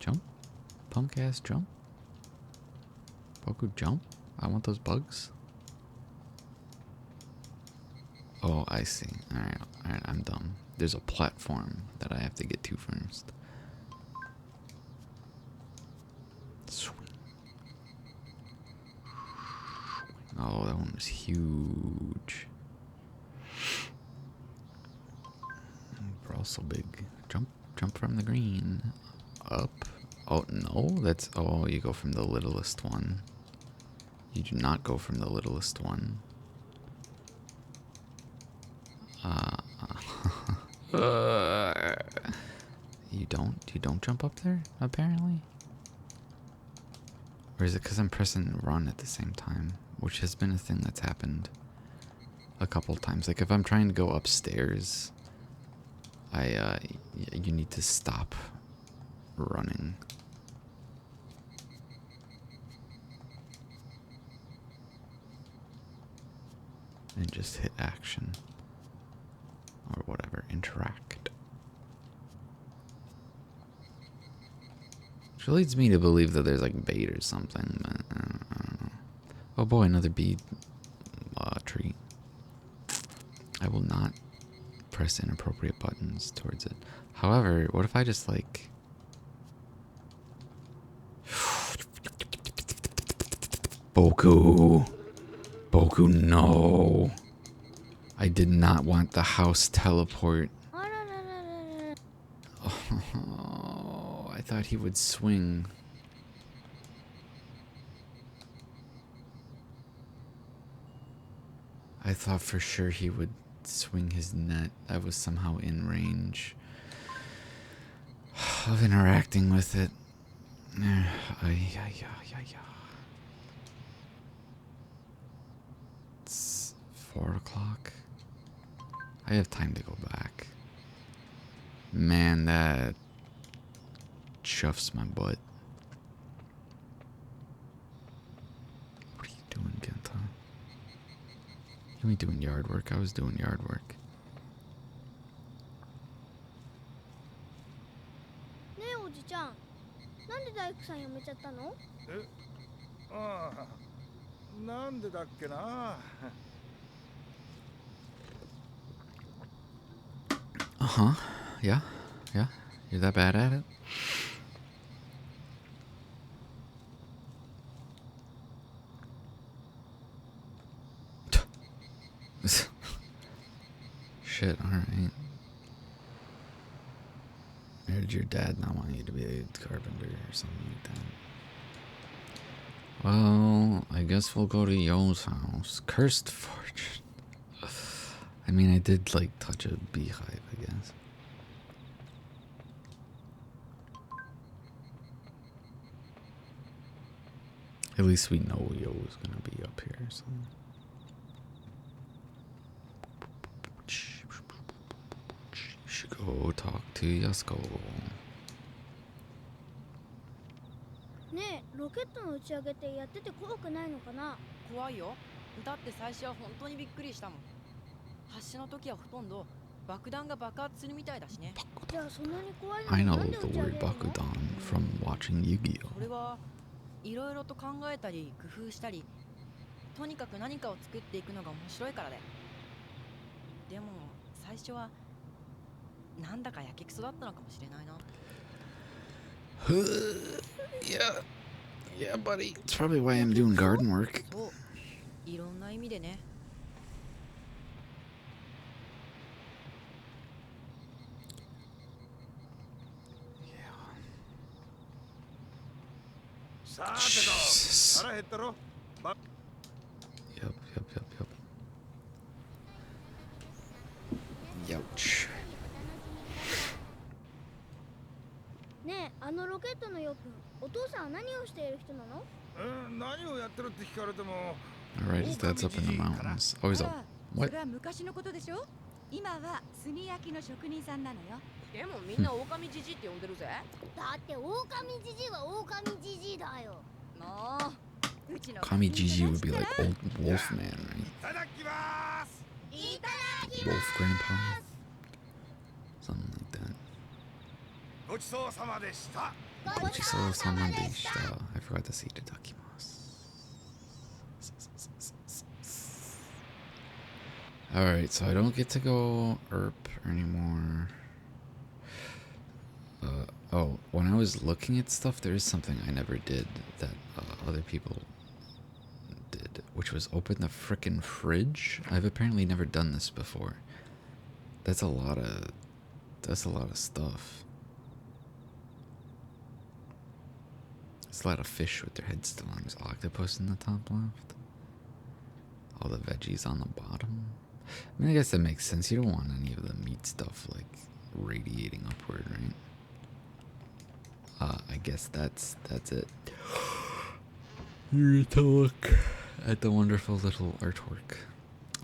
Jump? Punk ass jump? Boku, jump? I want those bugs. Oh, I see. Alright, I'm dumb. There's a platform that I have to get to first. Swing. Oh, that one was huge. We're also big. Jump from the green. Up. Oh, no, that's... Oh, you go from the littlest one. You do not go from the littlest one. You don't jump up there, apparently? Or is it because I'm pressing run at the same time? Which has been a thing that's happened a couple times. Like if I'm trying to go upstairs, you need to stop running. And just hit action. Or whatever, interact. Which leads me to believe that there's like bait or something, but I don't know. Oh boy, another bead tree. I will not press inappropriate buttons towards it. However, what if I just like... Boku, no. I did not want the house teleport. Oh, I thought he would swing. I thought for sure he would swing his net. I was somehow in range of interacting with it. It's 4 o'clock. I have time to go back. Man, that chuffs my butt. me doing yard work. I was doing yard work. ねえおじちゃん、なんで大工さん辞めちゃったの？ああ、なんでだっけな。Uh-huh. Yeah. Yeah. You're that bad at it? Shit, alright. Or did your dad not want you to be a carpenter or something like that? Well, I guess we'll go to Yo's house. Cursed fortune. I mean, I did, like, touch a beehive, I guess. At least we know Yo's gonna be up here, so... You should go talk to Yasuko. ねえ、ロケットの打ち上げってやってて怖くないのかな？怖いよ。だって最初は本当にびっくりしたもん。発射の時はほとんど爆弾が爆発するみたいだしね。じゃあそんなに怖いの I に know なんで the 打ち上げ word るの？ Bakudan from watching Yu-Gi-Oh! これはいろいろと考えたり工夫したり、とにかく何かを作っていくのが面白いからだよ。でも最初はなんだかやけくそだったのかもしれないな。Yeah. Yeah, buddy. It's probably why I'm doing garden work. そう、いろんな意味でね。さてと、腹減ったろ。Yep. Youch. ねえ、あのロケットのヨくん、お父さんは何をしている人なの？何をやってるって聞かれても。 Alright, his dad's up in the mountains. Oh, he's up. そ What? れは昔のことでしょ。今は炭焼きの職人さんなのよ。でもみんな狼じじいって呼んでるぜ。だって狼じじいは狼じじいだよ。もう、うちの Kami Gigi would be like old wolf man, right? いただきます。いただき Wolf grandpa? Something like that. ごちそうさまでした。 Gochisousama deshita. I forgot to say itadakimasu. Alright, so I don't get to go Erp anymore. Oh, when I was looking at stuff, there is something I never did that other people did, which was open the frickin' fridge. I've apparently never done this before. That's a lot of stuff. There's a lot of fish with their heads still on. There's octopus in the top left. All the veggies on the bottom. I mean, I guess that makes sense. You don't want any of the meat stuff like radiating upward, right? I guess that's it. You get to look at the wonderful little artwork.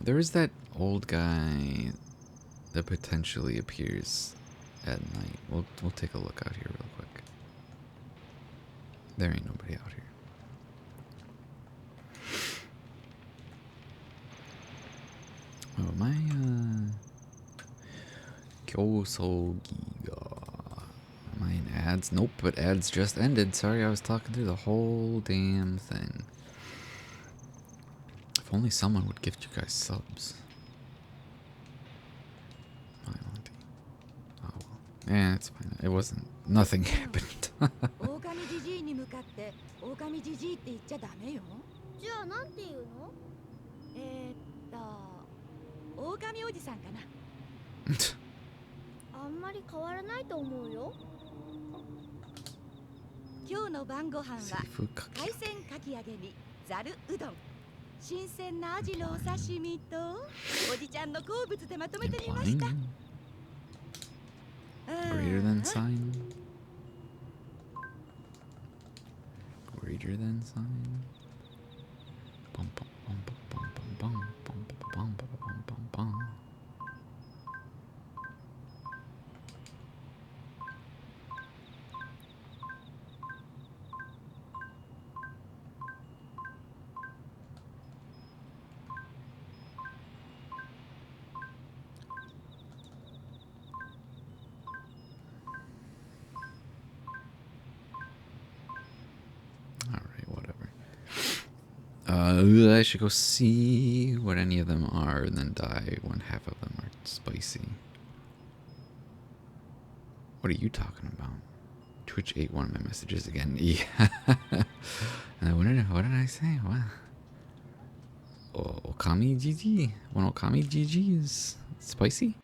There is that old guy that potentially appears at night. We'll take a look out here real quick. There ain't nobody out here. Oh, my Kyosogi ga. Am I in ads? Nope, but ads just ended. Sorry, I was talking through the whole damn thing. If only someone would gift you guys subs. Oh well. Yeah, it's fine. It wasn't. Nothing happened. 狼じじいに向かって狼じじいって言っちゃダメよ。じゃあなんて言うの？狼おじさんかな。あんまり変わらないと思うよ。今日の晩ご飯は Seafood 海鮮かき揚げにざるうどん、新鮮なアジのお刺身とおじちゃんの好物でまとめてみました。 Greater than sign. Greater than sign. Bum, bum, bum, bum, bum, bum, bum, bum, bum, bum, bum. I should go see what any of them are and then die when half of them are spicy. What are you talking about? Twitch ate one of my messages again. Yeah. What did I say? What? Okami GG. One Okami GG is spicy?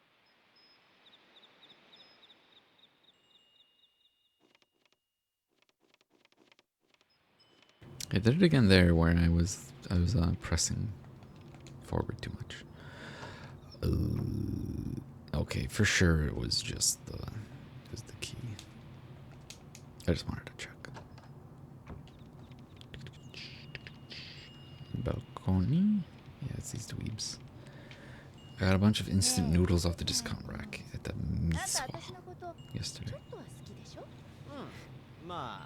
I did it again there where I was pressing forward too much. Okay, for sure it was just the key. I just wanted to check. Balcony? Yeah, it's these dweebs. I got a bunch of instant noodles off the discount rack at the Miswa yesterday. Oh my.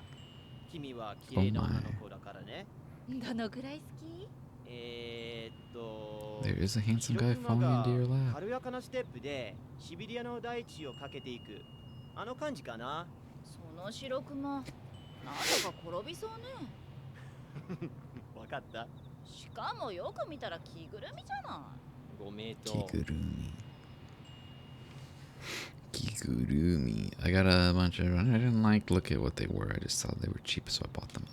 There is a handsome guy falling into your lap. 軽やかなステップでシビリアの大地を駆けていくあの感じかな。その白クマなんだか転びそうね。わかった。しかもよく見たら着ぐるみじゃない。ご名答。着ぐるみ。Kigurumi. I got a bunch of. I didn't look at what they were. I just saw they were cheap, so I bought them.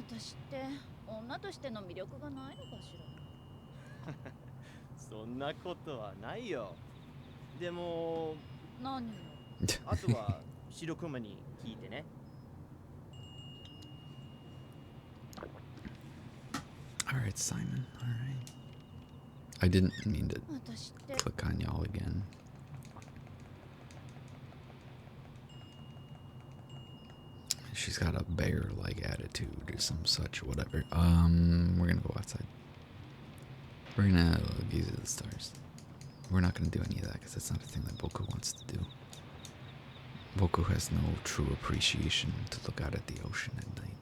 私って女としての魅力がないのかしら。そんなことはないよ。でも何よ。あとは白クマに聞いてね。Alright, Simon. Alright. I didn't mean to click on y'all again. She's got a bear-like attitude or some such, whatever. We're gonna go outside. We're gonna gaze at the stars. We're not gonna do any of that because that's not a thing that Boku wants to do. Boku has no true appreciation to look out at the ocean at night.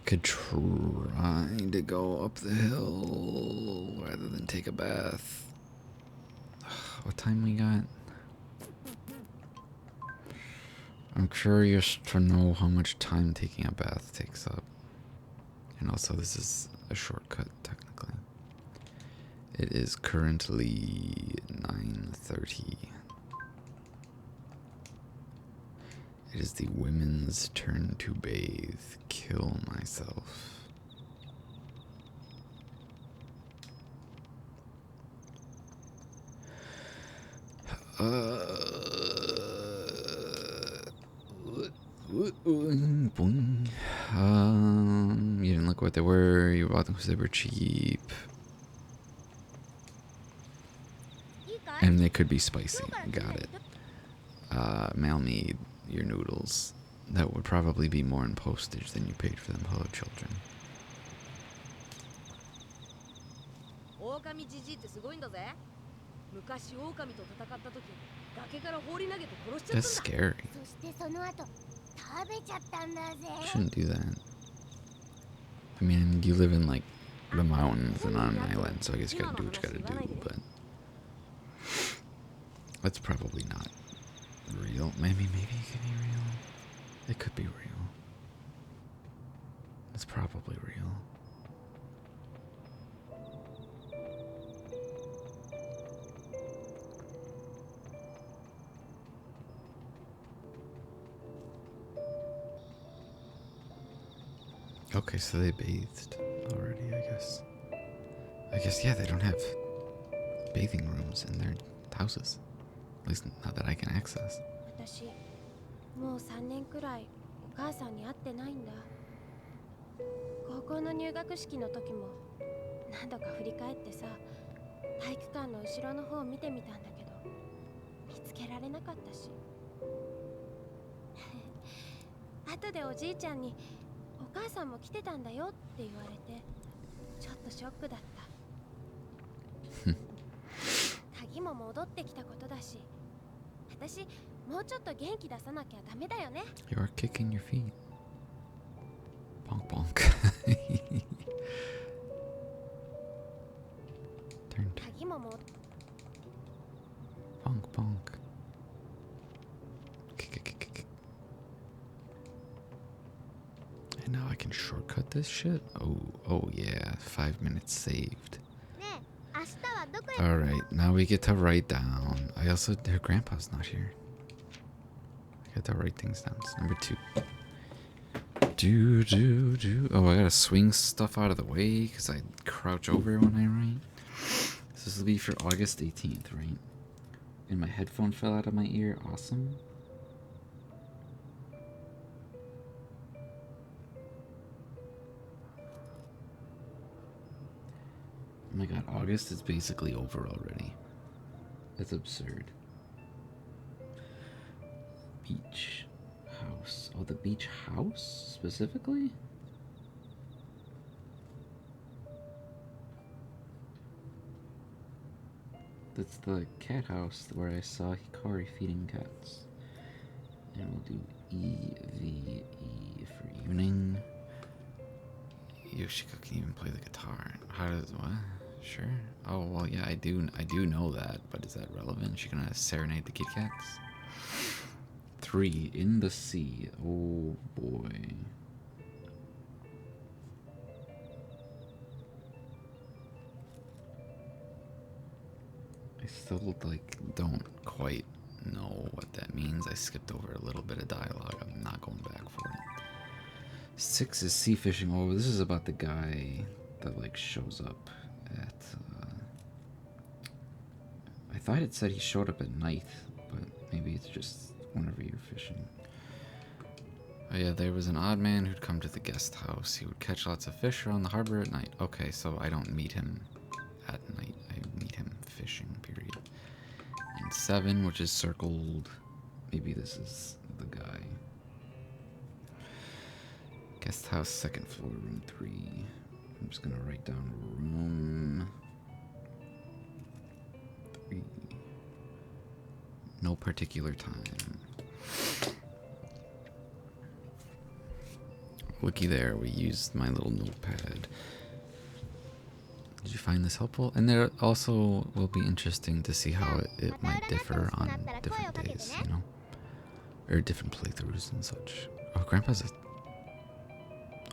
Could try to go up the hill rather than take a bath. What time we got? I'm curious to know how much time taking a bath takes up. And also this is a shortcut technically. It is currently 9:30. It is the women's turn to bathe. Kill myself. You didn't look what they were. You bought them because they were cheap. And they could be spicy. Got it. Mail me your noodles. That would probably be more in postage than you paid for them. Hello, children. That's scary. Shouldn't do that. I mean, you live in like the mountains and on an island, so I guess you gotta do what you gotta do, but that's probably not real. Maybe it could be real. It could be real. It's probably real. Okay, so they bathed already, I guess. Yeah, they don't have bathing rooms in their houses. At least not that I can access. もう3年くらいお母さんに会ってないんだ。高校の入学式の時も何度か振り返ってさ、体育館の後ろの方を見てみたんだけど、見つけられなかったし。後でおじいちゃんにお母さんも来てたんだよって言われて、ちょっとショックだった。鍵も戻ってきたことだし、私もうちょっと元気出さなきゃダメだよね。You are kicking your feet. Bonk bonk. Turn. 鍵もも Bonk bonk. Kick kick kick kick. can shortcut this shit? Oh yeah, 5 minutes saved. ねえ、明日はどこへ Alright, now we get to write down. I also, her grandpa's not here. I get to write things down. It's number 2. Oh, I gotta swing stuff out of the way because I crouch over when I write. So this will be for August 18th, right? And my headphone fell out of my ear. Awesome. Oh my god, August is basically over already. That's absurd. Beach house. Oh, the beach house specifically? That's the cat house where I saw Hikari feeding cats. And we'll do EVE for evening. Yoshiko can even play the guitar. How does what? Sure. Oh well, yeah, I do know that, but is that relevant? She gonna serenade the Kit Kats? 3 in the sea. Oh boy. I still don't quite know what that means. I skipped over a little bit of dialogue. I'm not going back for it. 6 is sea fishing. Oh, this is about the guy that shows up at I thought it said he showed up at night, but maybe it's just whenever you're fishing. Oh yeah, there was an odd man who'd come to the guest house. He would catch lots of fish around the harbor at night. Okay, so I don't meet him at night. I meet him fishing, period. And 7, which is circled. Maybe this is the guy. Guest house, 2nd floor, room 3. I'm just gonna write down room 3. No particular time. Looky there, we used my little notepad. Did you find this helpful? And there also will be interesting to see how it might differ on different days, you know? Or different playthroughs and such. Oh, Grandpa's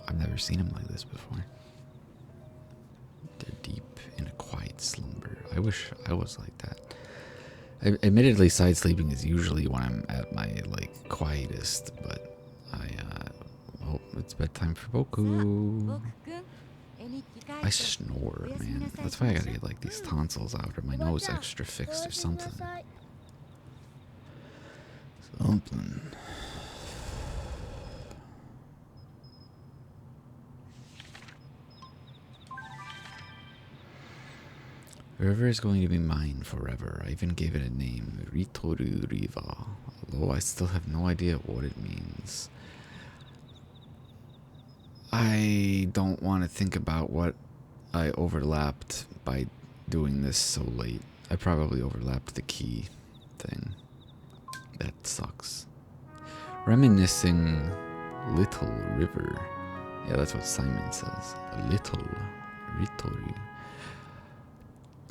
I've never seen him like this before. They're deep in a quiet slumber. I wish I was like that. Admittedly, side sleeping is usually when I'm at my quietest, but oh, it's bedtime for Boku. I snore, man. That's why I gotta get these tonsils out or my nose extra fixed or something. Something. The river is going to be mine forever. I even gave it a name, Ritoru Riva, although I still have no idea what it means. I don't want to think about what I overlapped by doing this so late. I probably overlapped the key thing. That sucks. Reminiscing Little River. Yeah, that's what Simon says. Little Ritoru.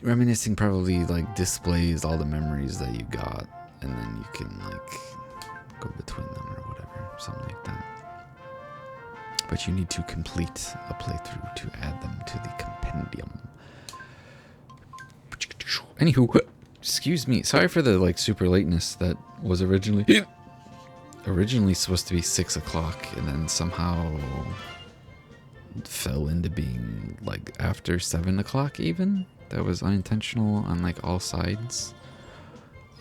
Reminiscing probably displays all the memories that you got, and then you can go between them or whatever, something like that. But you need to complete a playthrough to add them to the compendium. Anywho, excuse me. Sorry for the super lateness. That was originally supposed to be 6 o'clock, and then somehow fell into being after 7 o'clock even. That was unintentional on all sides.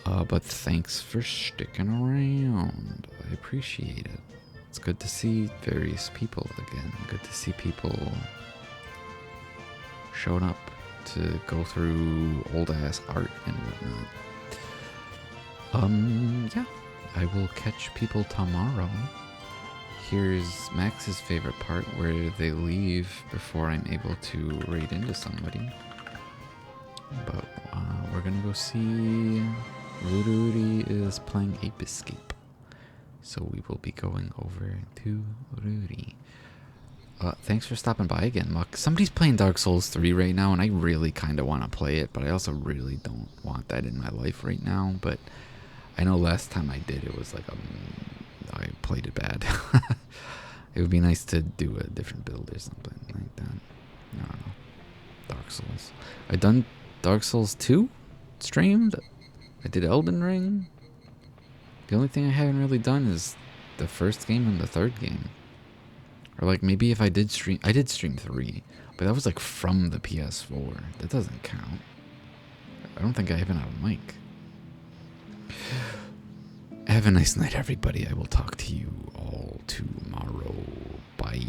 But thanks for sticking around. I appreciate it. It's good to see various people again. Good to see people showing up to go through old ass art and whatnot. Yeah. I will catch people tomorrow. Here's Max's favorite part where they leave before I'm able to raid into somebody. But we're gonna go see Ruri is playing Ape Escape. So we will be going over to Ruri. Thanks for stopping by again, Muck. Somebody's playing Dark Souls 3 right now, and I really kind of want to play it, but I also really don't want that in my life right now. But I know last time I did, it was I played it bad. It would be nice to do a different build or something like that. I don't know. Dark Souls. I done Dark Souls 2 streamed. I did Elden Ring. The only thing I haven't really done is the first game and the third game. Or like maybe if I did stream 3, but that was like from the PS4. That doesn't count. I don't think I even have a mic. Have a nice night, everybody. I will talk to you all tomorrow. Bye.